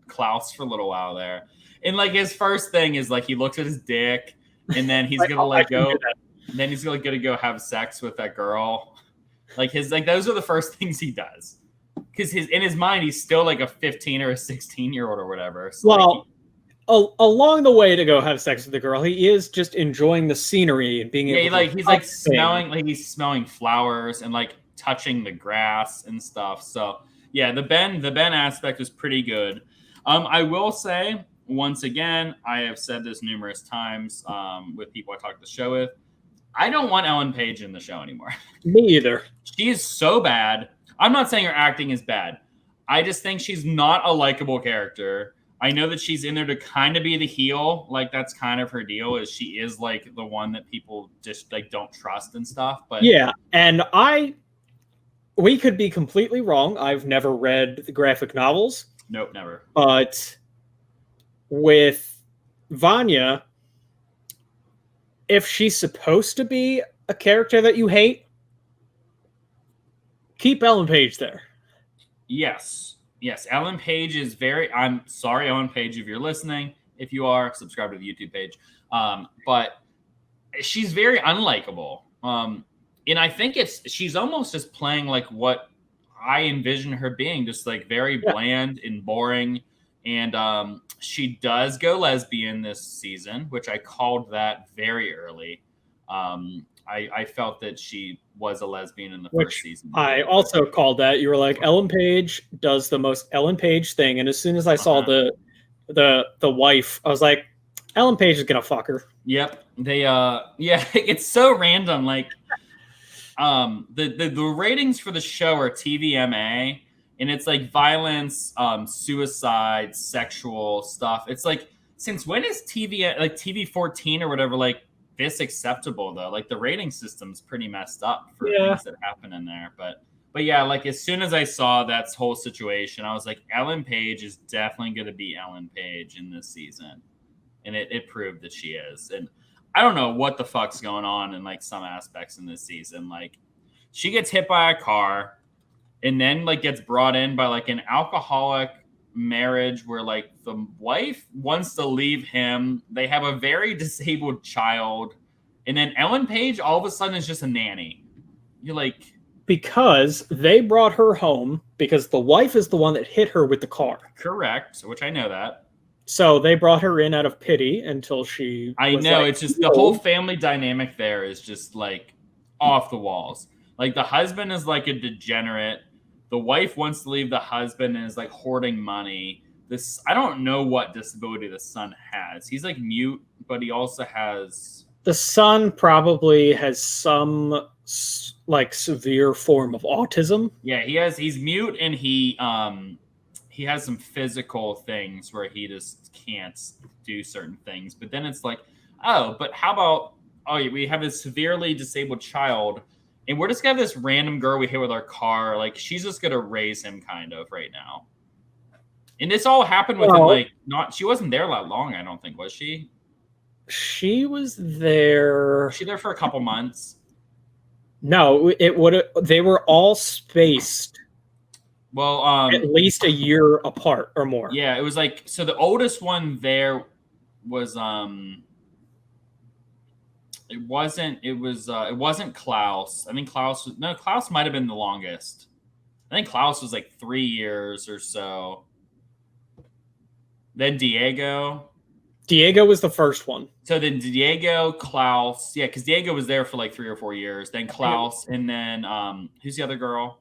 Klaus for a little while there. And like his first thing is like he looks at his dick, and then he's gonna let go. And then he's gonna go have sex with that girl. Like those are the first things he does. Because in his mind he's still like a 15 or a 16-year-old or whatever. So well, along the way to go have sex with the girl, he is just enjoying the scenery and being able. Yeah, he's smelling flowers and like touching the grass and stuff. So yeah, the Ben aspect is pretty good. I will say, once again, I have said this numerous times with people I talk the show with. I don't want Ellen Page in the show anymore. Me either. She is so bad. I'm not saying her acting is bad. I just think she's not a likable character. I know that she's in there to kind of be the heel. Like that's kind of her deal, is she is like the one that people just like don't trust and stuff. But yeah, and we could be completely wrong. I've never read the graphic novels. Nope, never. But with Vanya, if she's supposed to be a character that you hate, keep Ellen Page there. Yes. Ellen Page is I'm sorry, Ellen Page, if you're listening. If you are, subscribe to the YouTube page. But she's very unlikable. And I think she's almost just playing like what I envision her being, just like very bland and boring. And she does go lesbian this season, which I called that very early. I felt that she was a lesbian in the first season. I also called that. You were like, Ellen Page does the most Ellen Page thing. And as soon as I saw the wife, I was like, Ellen Page is gonna fuck her. Yep. They it's so random. Like the ratings for the show are TVMA, and it's like violence, suicide, sexual stuff. It's like, since when is TV 14 or whatever like this acceptable though? Like the rating system's pretty messed up for things that happen in there. But yeah, like as soon as I saw that whole situation, I was like, Ellen Page is definitely going to be Ellen Page in this season, and it proved that she is. And I don't know what the fuck's going on in like some aspects in this season. Like she gets hit by a car, and then like gets brought in by like an alcoholic marriage where like the wife wants to leave him. They have a very disabled child, and then Ellen Page all of a sudden is just a nanny. You're like, because they brought her home because the wife is the one that hit her with the car. Correct, which I know that. So they brought her in out of pity until she. I know, it's just the whole family dynamic there is just like off the walls. Like the husband is like a degenerate. The wife wants to leave the husband and is like hoarding money. I don't know what disability the son has. He's like mute, but he also has. The son probably has some like severe form of autism. Yeah, he's mute, and he has some physical things where he just can't do certain things. But then it's like, oh, but how about, we have a severely disabled child, and we're just gonna have this random girl we hit with our car. Like she's just gonna raise him kind of right now. And this all happened within she wasn't there that long, I don't think, was she? She was there. Was she there for a couple months? No, they were all spaced. Well, at least a year apart or more. Yeah, it was like, so the oldest one there was it wasn't Klaus. I think Klaus might have been the longest. I think Klaus was like 3 years or so. Then Diego was the first one. So then Diego, Klaus, because Diego was there for like 3 or 4 years. Then Klaus, and then who's the other girl?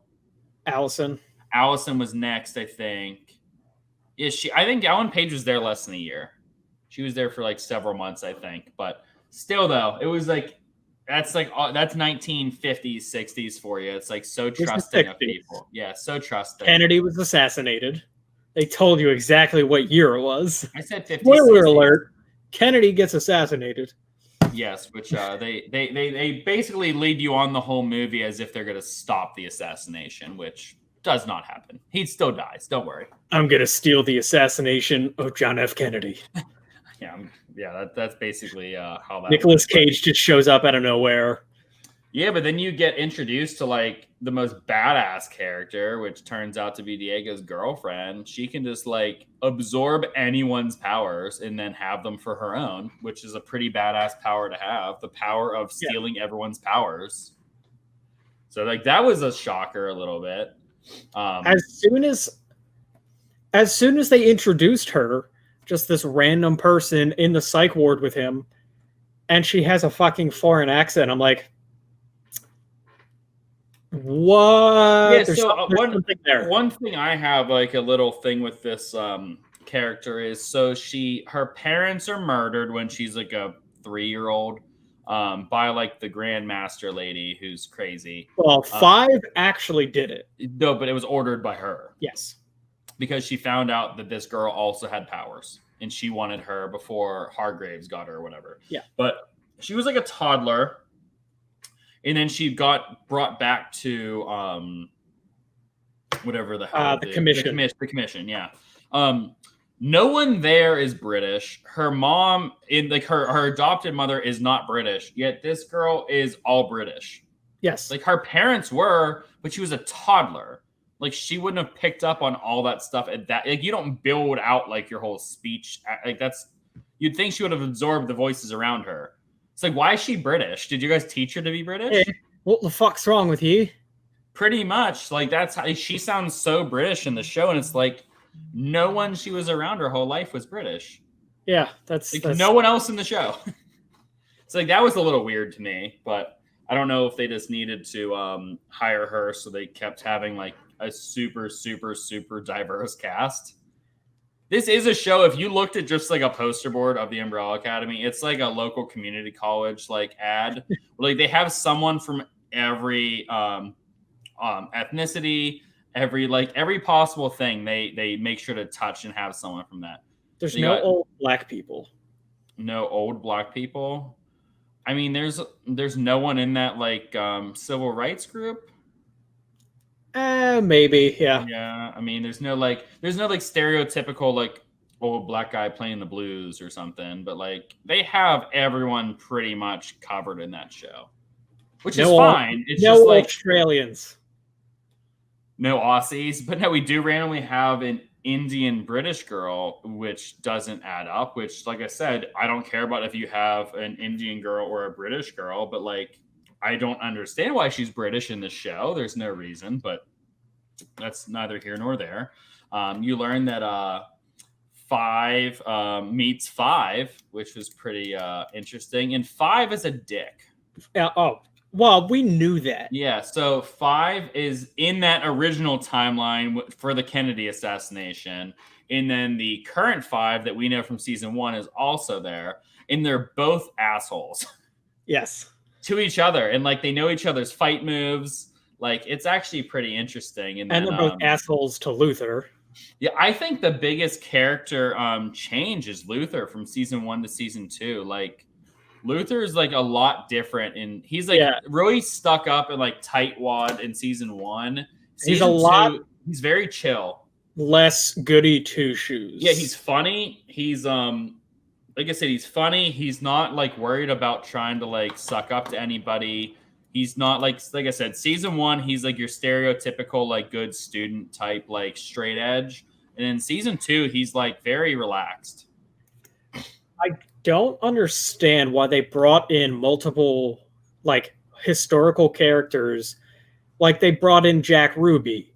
Allison was next, I think. I think Ellen Page was there less than a year. She was there for like several months, I think. But still, though, it was like that's 1950s, 60s for you. It's like so trusting of people. Yeah, so trusting. Kennedy was assassinated. They told you exactly what year it was. I said 50s. Spoiler alert. Kennedy gets assassinated. Yes, which they basically lead you on the whole movie as if they're going to stop the assassination, which does not happen. He still dies. Don't worry. I'm gonna steal the assassination of John F. Kennedy. That's basically how that. Nicolas Cage just shows up out of nowhere. Yeah, but then you get introduced to like the most badass character, which turns out to be Diego's girlfriend. She can just like absorb anyone's powers and then have them for her own, which is a pretty badass power to have. The power of stealing everyone's powers. So like that was a shocker a little bit. As soon as they introduced her, just this random person in the psych ward with him, and she has a fucking foreign accent, I'm like, what? Yeah, There's so something there. one thing I have like a little thing with this character is so her parents are murdered when she's like a 3-year-old by like the Grandmaster lady who's crazy. Well, 5 actually did it. No, but it was ordered by her. Yes. Because she found out that this girl also had powers and she wanted her before Hargraves got her or whatever. Yeah. But she was like a toddler. And then she got brought back to whatever the hell the commission. The commission, yeah. No one there is British. Her mom, her adopted mother, is not British. Yet this girl is all British. Yes. Like her parents were, but she was a toddler. Like she wouldn't have picked up on all that stuff at that. Like you don't build out like your whole speech. Like you'd think she would have absorbed the voices around her. It's like, why is she British? Did you guys teach her to be British? Hey, what the fuck's wrong with you? Pretty much. Like that's how she sounds so British in the show, and it's like no one she was around her whole life was British. Yeah, that's no one else in the show. It's like that was a little weird to me, but I don't know if they just needed to hire her, so they kept having like a super, super, super diverse cast. This is a show. If you looked at just like a poster board of the Umbrella Academy, it's like a local community college like ad. Like they have someone from every ethnicity, every possible thing. They make sure to touch and have someone from that. There's no old black people. No old black people. I mean, there's no one in that like civil rights group. Maybe, yeah. Yeah, I mean, there's no stereotypical like old black guy playing the blues or something, but like they have everyone pretty much covered in that show, which is fine. It's no just like Australians, no Aussies, but no, we do randomly have an Indian British girl, which doesn't add up. Which, like I said, I don't care about if you have an Indian girl or a British girl, but like. I don't understand why she's British in this show. There's no reason, but that's neither here nor there. You learn that 5 meets 5, which was pretty interesting. And 5 is a dick. Well, we knew that. Yeah, so 5 is in that original timeline for the Kennedy assassination. And then the current 5 that we know from season 1 is also there. And they're both assholes. Yes. To each other, and like they know each other's fight moves. Like it's actually pretty interesting. And they're both assholes to Luther. Yeah, I think the biggest character change is Luther from season 1 to season 2. Like Luther is like a lot different, and he's like really stuck up and like tightwad in season 1. He's very chill, less goody two shoes. Yeah, he's funny. He's like I said, he's funny. He's not like worried about trying to like suck up to anybody. He's not like I said, season 1, he's like your stereotypical like good student type, like straight edge. And in season 2, he's like very relaxed. I don't understand why they brought in multiple like historical characters. Like they brought in Jack Ruby.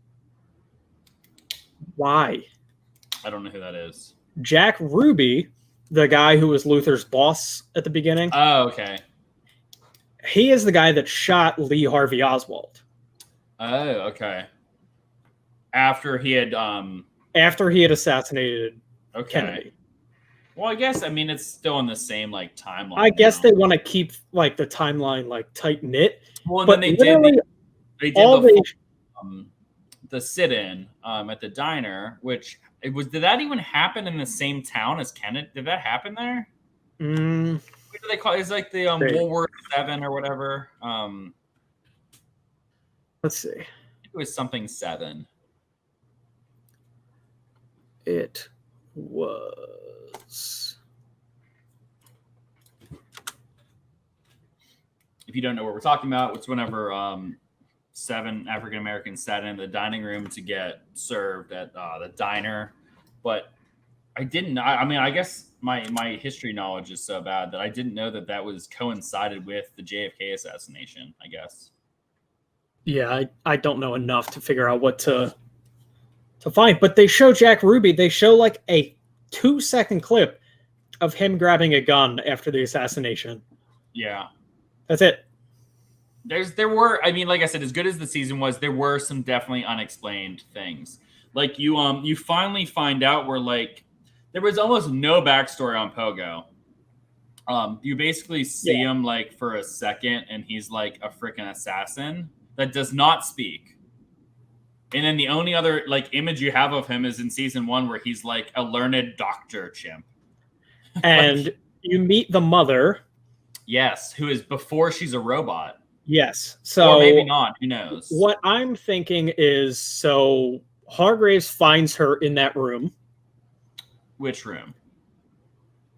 Why? I don't know who that is. Jack Ruby, the guy who was Luther's boss at the beginning. Oh, okay. He is the guy that shot Lee Harvey Oswald. Oh, okay. After he had assassinated Kennedy. Well, I guess it's still in the same like timeline. I guess they want to keep like the timeline like tight knit. Well, and but then they did the sit-in at the diner, which did that even happen in the same town as Kennedy? Did that happen there? Mm, What do they call it? It's like the Hey. World War 7 or whatever. let's see. It was something 7. It was. If you don't know what we're talking about, it's whenever 7 African Americans sat in the dining room to get served at the diner. But I didn't. I mean, I guess my history knowledge is so bad that I didn't know that was coincided with the JFK assassination. I guess. Yeah, I don't know enough to figure out what to find. But they show Jack Ruby. They show like a 2-second clip of him grabbing a gun after the assassination. Yeah. That's it. There were, I mean, like I said, as good as the season was, there were some definitely unexplained things. Like you finally find out where like there was almost no backstory on Pogo. You basically see him like for a second, and he's like a freaking assassin that does not speak. And then the only other like image you have of him is in season 1, where he's like a learned doctor chimp. And you meet the mother. Yes, who is before she's a robot. Yes. So or maybe not. Who knows? What I'm thinking is, so Hargraves finds her in that room. Which room?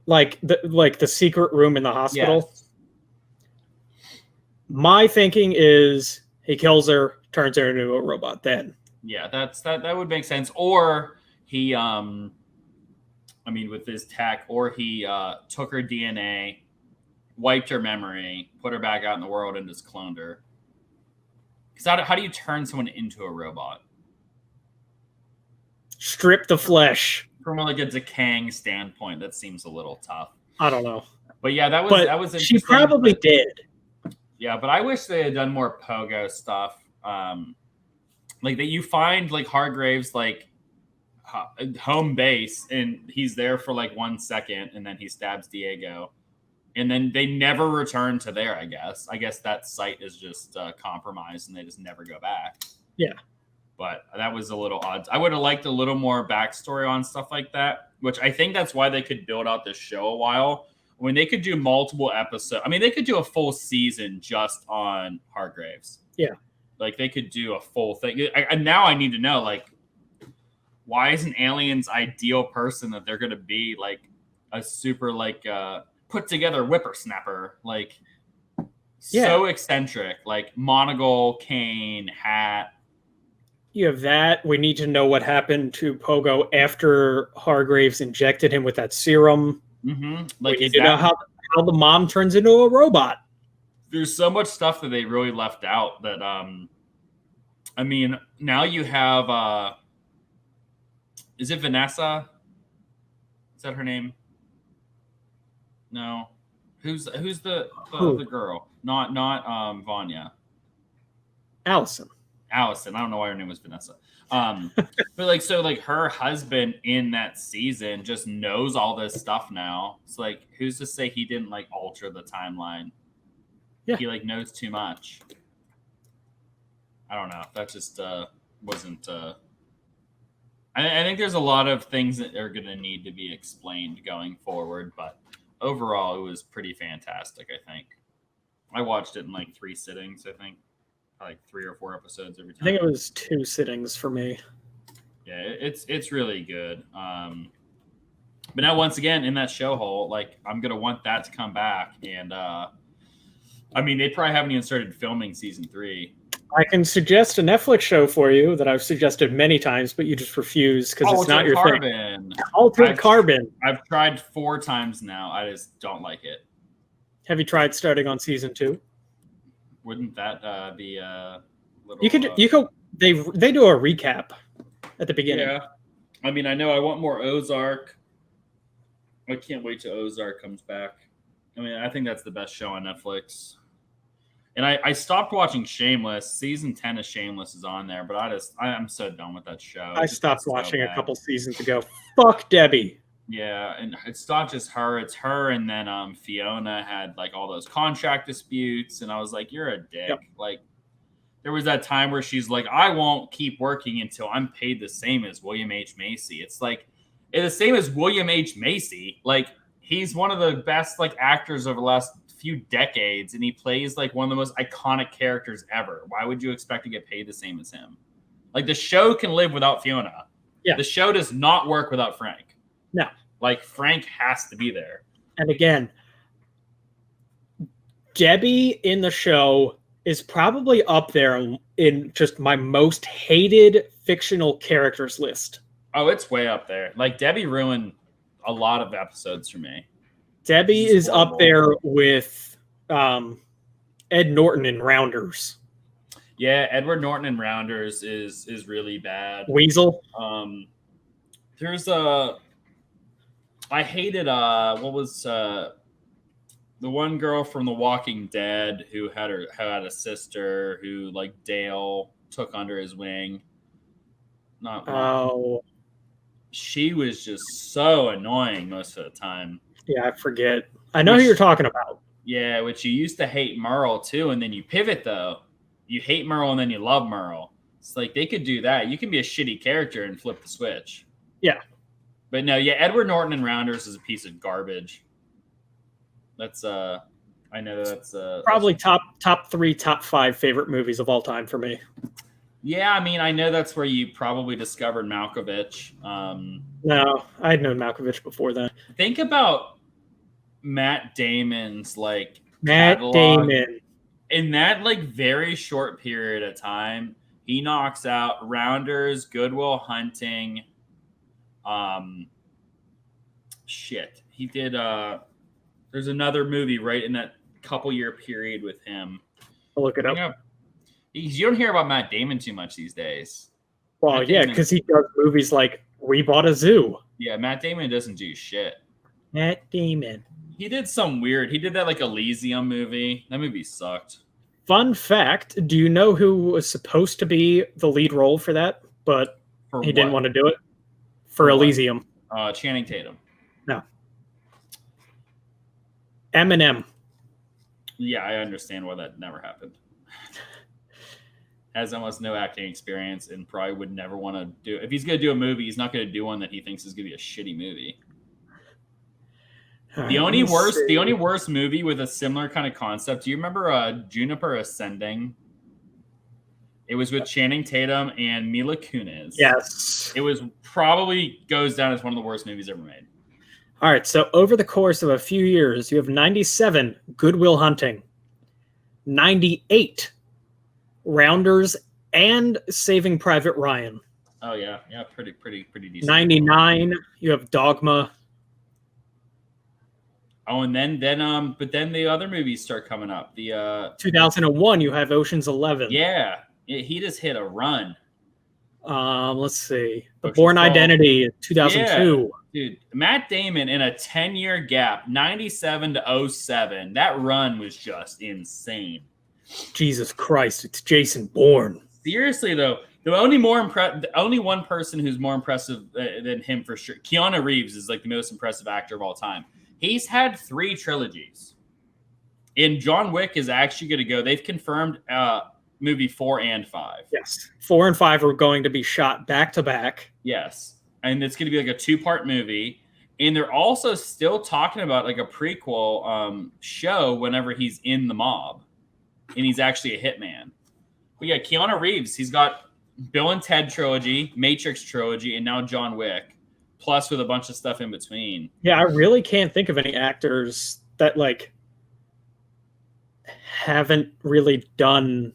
Like the secret room in the hospital. Yes. My thinking is he kills her, turns her into a robot then. Yeah, that would make sense. Or he I mean with his tech, or he took her DNA, wiped her memory, put her back out in the world, and just cloned her. Because how do you turn someone into a robot? Strip the flesh. From like a decaying standpoint, that seems a little tough. I don't know. But yeah, that was she interesting. probably did. Yeah, but I wish they had done more Pogo stuff. Like that you find like Hargraves like home base, and he's there for like 1 second, and then he stabs Diego, and then they never return to there. I guess that site is just compromised, and they just never go back. Yeah, but that was a little odd. I would have liked a little more backstory on stuff like that, which I think that's why they could build out this show a while. When they could do multiple episodes, I mean, they could do a full season just on Hargraves. Yeah. Like they could do a full thing. And now I need to know, like, why is an alien's ideal person that they're going to be like a super like put together whippersnapper, like so eccentric, like monocle, cane, hat. You have that. We need to know what happened to Pogo after Hargraves injected him with that serum. Mm-hmm. Like, we need to know how the mom turns into a robot. There's so much stuff that they really left out that I mean, now you have is it Vanessa? Is that her name? No. Who's the girl? Not Vanya. Allison. I don't know why her name was Vanessa. But like, so like her husband in that season just knows all this stuff now. It's like, who's to say he didn't like alter the timeline? Yeah. He like knows too much. I don't know. That just wasn't. I think there's a lot of things that are going to need to be explained going forward, but overall, it was pretty fantastic. I think I watched it in like 3 sittings. I think like 3 or 4 episodes every time. I think it was 2 sittings for me. Yeah, it's really good. But now once again in that show hole, like I'm gonna want that to come back, and I mean they probably haven't even started filming season 3. I can suggest a Netflix show for you that I've suggested many times, but you just refuse because it's not your thing. Altered Carbon. I've tried 4 times now. I just don't like it. Have you tried starting on season 2? Wouldn't that be a little? You could. They do a recap at the beginning. Yeah, I mean, I know I want more Ozark. I can't wait till Ozark comes back. I mean, I think that's the best show on Netflix. And I stopped watching Shameless. Season 10 of Shameless is on there, but I'm so done with that show. I stopped watching a couple seasons ago. Fuck Debbie. Yeah, and it's not just her; it's her, and then Fiona had like all those contract disputes, and I was like, "You're a dick." Yep. Like, there was that time where she's like, "I won't keep working until I'm paid the same as William H. Macy." It's like, it's the same as William H. Macy. Like, he's one of the best like actors over the last few decades, and he plays like one of the most iconic characters ever. Why would you expect to get paid the same as him? Like the show can live without Fiona. Yeah. The show does not work without Frank. No. Like Frank has to be there. And again, Debbie in the show is probably up there in just my most hated fictional characters list. Oh, it's way up there. Like Debbie ruined a lot of episodes for me. Debbie This is is up horrible. there with Ed Norton in Rounders. Yeah, Edward Norton in Rounders is really bad. Weasel. There's a I hated what was the one girl from The Walking Dead who had a sister who like Dale took under his wing. Oh, She was just so annoying most of the time. yeah, I forget. I know who you're talking about. Yeah, which you used to hate Merle too, and then you pivot though. You hate Merle and then you love Merle. It's like they could do that. You can be a shitty character and flip the switch. Yeah. But no, yeah, Edward Norton in Rounders is a piece of garbage. That's I know that's Probably top 3, top 5 favorite movies of all time for me. Yeah, I mean, I know that's where you probably discovered Malkovich. No, I had known Malkovich before then. Think about Matt Damon's like Matt catalog. Damon. In that like very short period of time, he knocks out Rounders, Good Will Hunting. He did there's another movie right in that couple year period with him. I'll look it up. You don't hear about Matt Damon too much these days. Well, Matt yeah, Damon. because he does movies like We Bought a Zoo. Yeah, Matt Damon doesn't do shit. Matt Damon. He did some weird. He did that like Elysium movie. That movie sucked. Fun fact, do you know who was supposed to be the lead role for that, but For he didn't what? want to do it? For For what? Elysium. Channing Tatum. No. Eminem. Yeah, I understand why that never happened. Has almost no acting experience and probably would never want to do. If he's going to do a movie, he's not going to do one that he thinks is going to be a shitty movie. The only worst movie with a similar kind of concept. Do you remember Juniper Ascending? It was with Channing Tatum and Mila Kunis. Yes. It was probably goes down as one of the worst movies ever made. All right, so over the course of a few years, you have 97 Good Will Hunting, 98 Rounders, and Saving Private Ryan. Oh yeah, pretty decent. 99, you have Dogma. Oh, and then the other movies start coming up. The 2001, you have Ocean's 11. yeah, he just hit a run. Let's see. The Ocean's Born 12. Identity, 2002. Dude, Matt Damon in a 10-year gap, 97 to 07. That run was just insane. Jesus Christ, it's Jason Bourne. Seriously though, the only one person who's more impressive than him for sure. Keanu Reeves is like the most impressive actor of all time. He's had 3 trilogies. And John Wick is actually going to go. They've confirmed movie 4 and 5. Yes. 4 and 5 are going to be shot back to back. Yes. And it's going to be like a 2-part movie. And they're also still talking about like a prequel show whenever he's in the mob. And he's actually a hitman. But yeah, Keanu Reeves, he's got Bill and Ted trilogy, Matrix trilogy, and now John Wick. Plus with a bunch of stuff in between. Yeah, I really can't think of any actors that like haven't really done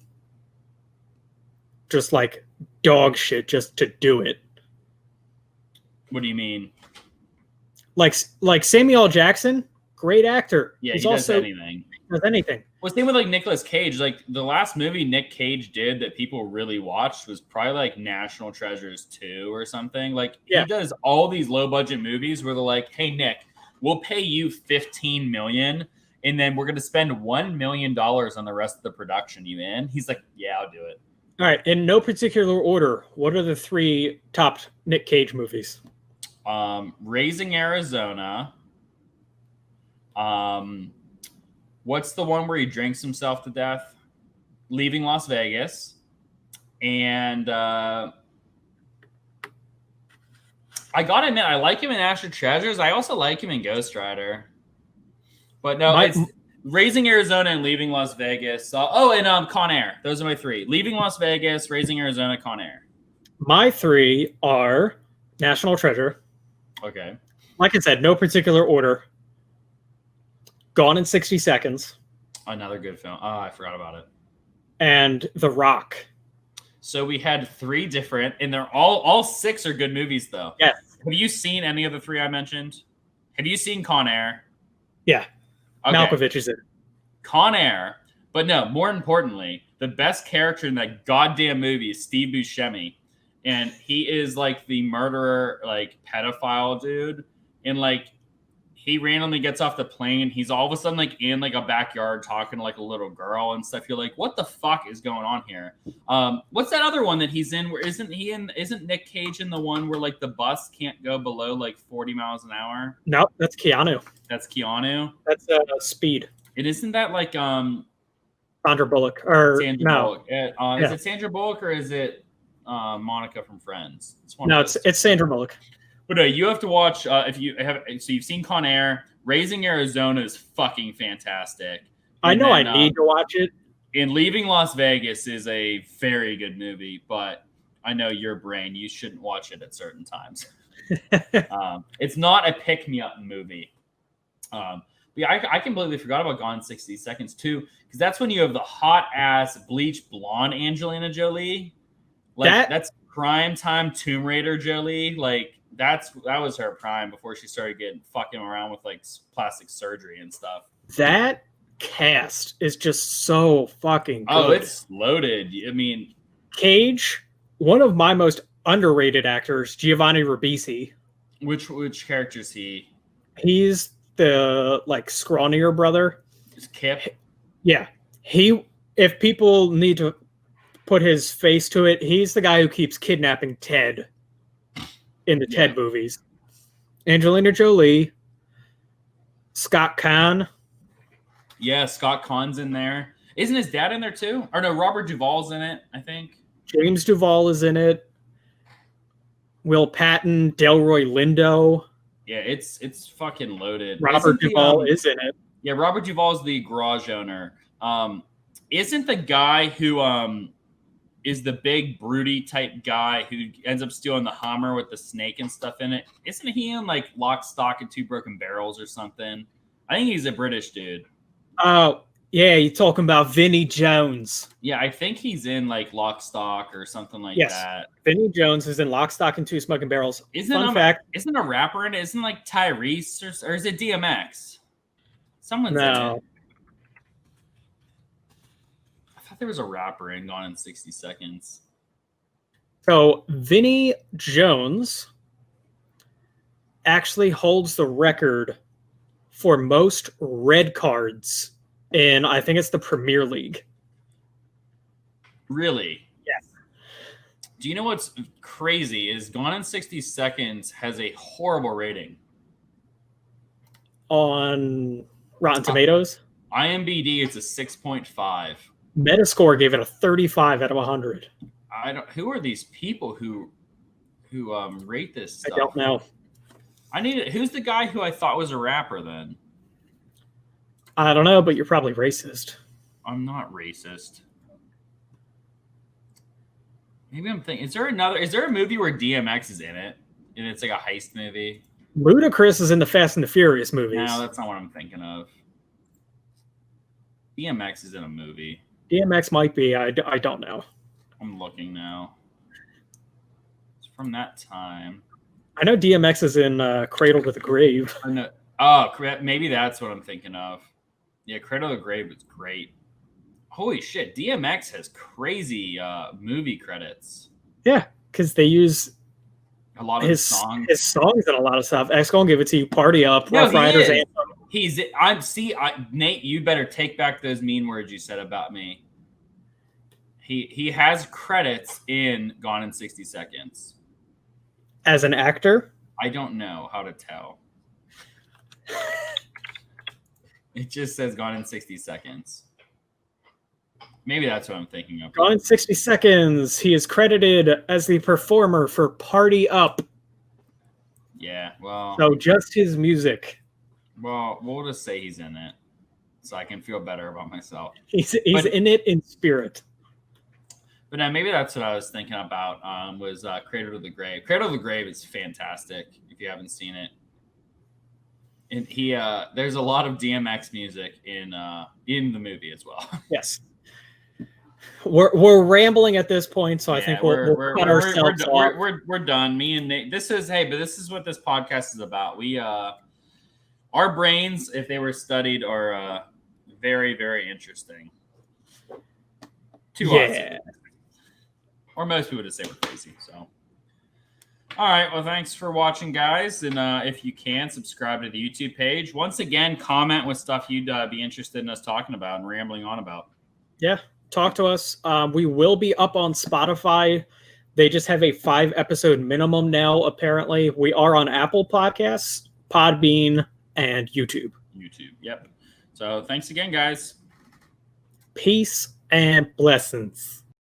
just like dog shit just to do it. What do you mean? Like Samuel L. Jackson, great actor. Yeah, He's he does also anything. does anything. Well, same with like Nicolas Cage. Like the last movie Nick Cage did that people really watched was probably like National Treasures 2 or something. Like Yeah. he does all these low budget movies where they're like, "Hey Nick, we'll pay you $15 million, and then we're going to spend $1 million on the rest of the production. You in?" He's like, "Yeah, I'll do it." All right, in no particular order, what are the 3 top Nick Cage movies? Raising Arizona. What's the one where he drinks himself to death? Leaving Las Vegas. And I gotta admit, I like him in National Treasures. I also like him in Ghost Rider. But no, My- it's Raising Arizona and Leaving Las Vegas. And Con Air. Those are my three. Leaving Las Vegas, Raising Arizona, Con Air. My three are National Treasure. Okay. Like I said, no particular order. Gone in 60 Seconds. Another good film. Oh, I forgot about it. And The Rock. So we had three different, and they're all six are good movies, though. Yes. Have you seen any of the three I mentioned? Have you seen Con Air? Yeah. Okay. Malkovich is it. Con Air. But no, more importantly, the best character in that goddamn movie is Steve Buscemi. And he is like the murderer, like pedophile dude. And like he randomly gets off the plane. He's all of a sudden like in like a backyard talking to like a little girl and stuff. You're like, what the fuck is going on here? What's that other one that he's in? Where isn't Nick Cage in the one where like the bus can't go below like 40 miles an hour? No, that's Keanu. That's Keanu. That's Speed. And isn't that like Sandra Bullock. Or Sandra no. Bullock? Is Yeah. it Sandra Bullock or is it Monica from Friends? No, it's Sandra Bullock. But no, you have to watch if you have. So you've seen Con Air. Raising Arizona is fucking fantastic. I And know then, I need to watch it. And Leaving Las Vegas is a very good movie, but I know your brain, you shouldn't watch it at certain times. It's not a pick-me-up movie. Yeah, I completely forgot about Gone in 60 Seconds too, because that's when you have the hot-ass, bleach blonde Angelina Jolie. Like that's prime time Tomb Raider Jolie. Like that was her prime before she started getting fucking around with like plastic surgery and stuff. That cast is just so fucking good. Oh, it's loaded. I mean, Cage, one of my most underrated actors, Giovanni Ribisi. which character is he? He's the like scrawnier brother. Is Kip? Yeah. If people need to put his face to it, he's the guy who keeps kidnapping Ted in the Ted movies. Angelina Jolie, Scott Caan. Yeah, Scott Caan's in there. Isn't his dad in there too? Or no, Robert Duvall's in it, I think. James Duvall is in it. Will Patton, Delroy Lindo. Yeah, it's fucking loaded. Robert Duvall is in it. Yeah, Robert Duvall's the garage owner. Isn't the guy who is the big broody type guy who ends up stealing the Hummer with the snake and stuff in it? Isn't he in like Lock, Stock, and Two Broken Barrels or something? I think he's a British dude. Oh, yeah, you're talking about Vinnie Jones. Yeah, I think he's in like Lock, Stock or something like Yes. that. Vinnie Jones is in Lock, Stock, and Two Smoking Barrels. Isn't Fun fact. Isn't a rapper in it? Isn't like Tyrese or is it DMX? Someone's in No. it. I thought there was a rapper in Gone in 60 Seconds. So Vinnie Jones actually holds the record for most red cards in, I think it's the Premier League. Really? Yes. Do you know what's crazy is Gone in 60 Seconds has a horrible rating. On Rotten Tomatoes, IMDb, it's a 6.5. Metascore gave it a 35 out of 100. Who are these people who rate this stuff? I don't know. Who's the guy who I thought was a rapper then? I don't know, but you're probably racist. I'm not racist. Maybe I'm thinking. Is there a movie where DMX is in it and it's like a heist movie? Ludacris is in the Fast and the Furious movies. No, that's not what I'm thinking of. DMX is in a movie. DMX might be. I don't know. I'm looking now. It's from that time. I know DMX is in Cradle to the Grave. Or no, oh, maybe that's what I'm thinking of. Yeah, Cradle to the Grave was great. Holy shit, DMX has crazy movie credits. Yeah, because they use A lot of his songs. His songs and a lot of stuff. X gonna give it to you. Party Up, No, Rough he Riders is. Anthem. Nate, you better take back those mean words you said about me. He has credits in Gone in 60 Seconds. As an actor, I don't know how to tell. It just says Gone in 60 Seconds. Maybe that's what I'm thinking of. Gone in 60 Seconds, he is credited as the performer for Party Up. Yeah, well, So just his music. we'll just say he's in it, so I can feel better about myself. He's But- in it in spirit. But maybe that's what I was thinking about. Was Cradle to the Grave. Cradle to the Grave is fantastic. If you haven't seen it, and there's a lot of DMX music in the movie as well. Yes. We're rambling at this point, so I think we'll cut ourselves off. We're done. Me and Nate. This is what this podcast is about. We our brains, if they were studied, are very, very interesting. To us. Or most people would say we're crazy. So, all right. Well, thanks for watching, guys. And if you can, subscribe to the YouTube page. Once again, comment with stuff you'd be interested in us talking about and rambling on about. Yeah, talk to us. We will be up on Spotify. They just have a 5-episode minimum now, apparently. We are on Apple Podcasts, Podbean, and YouTube. Yep. So thanks again, guys. Peace and blessings.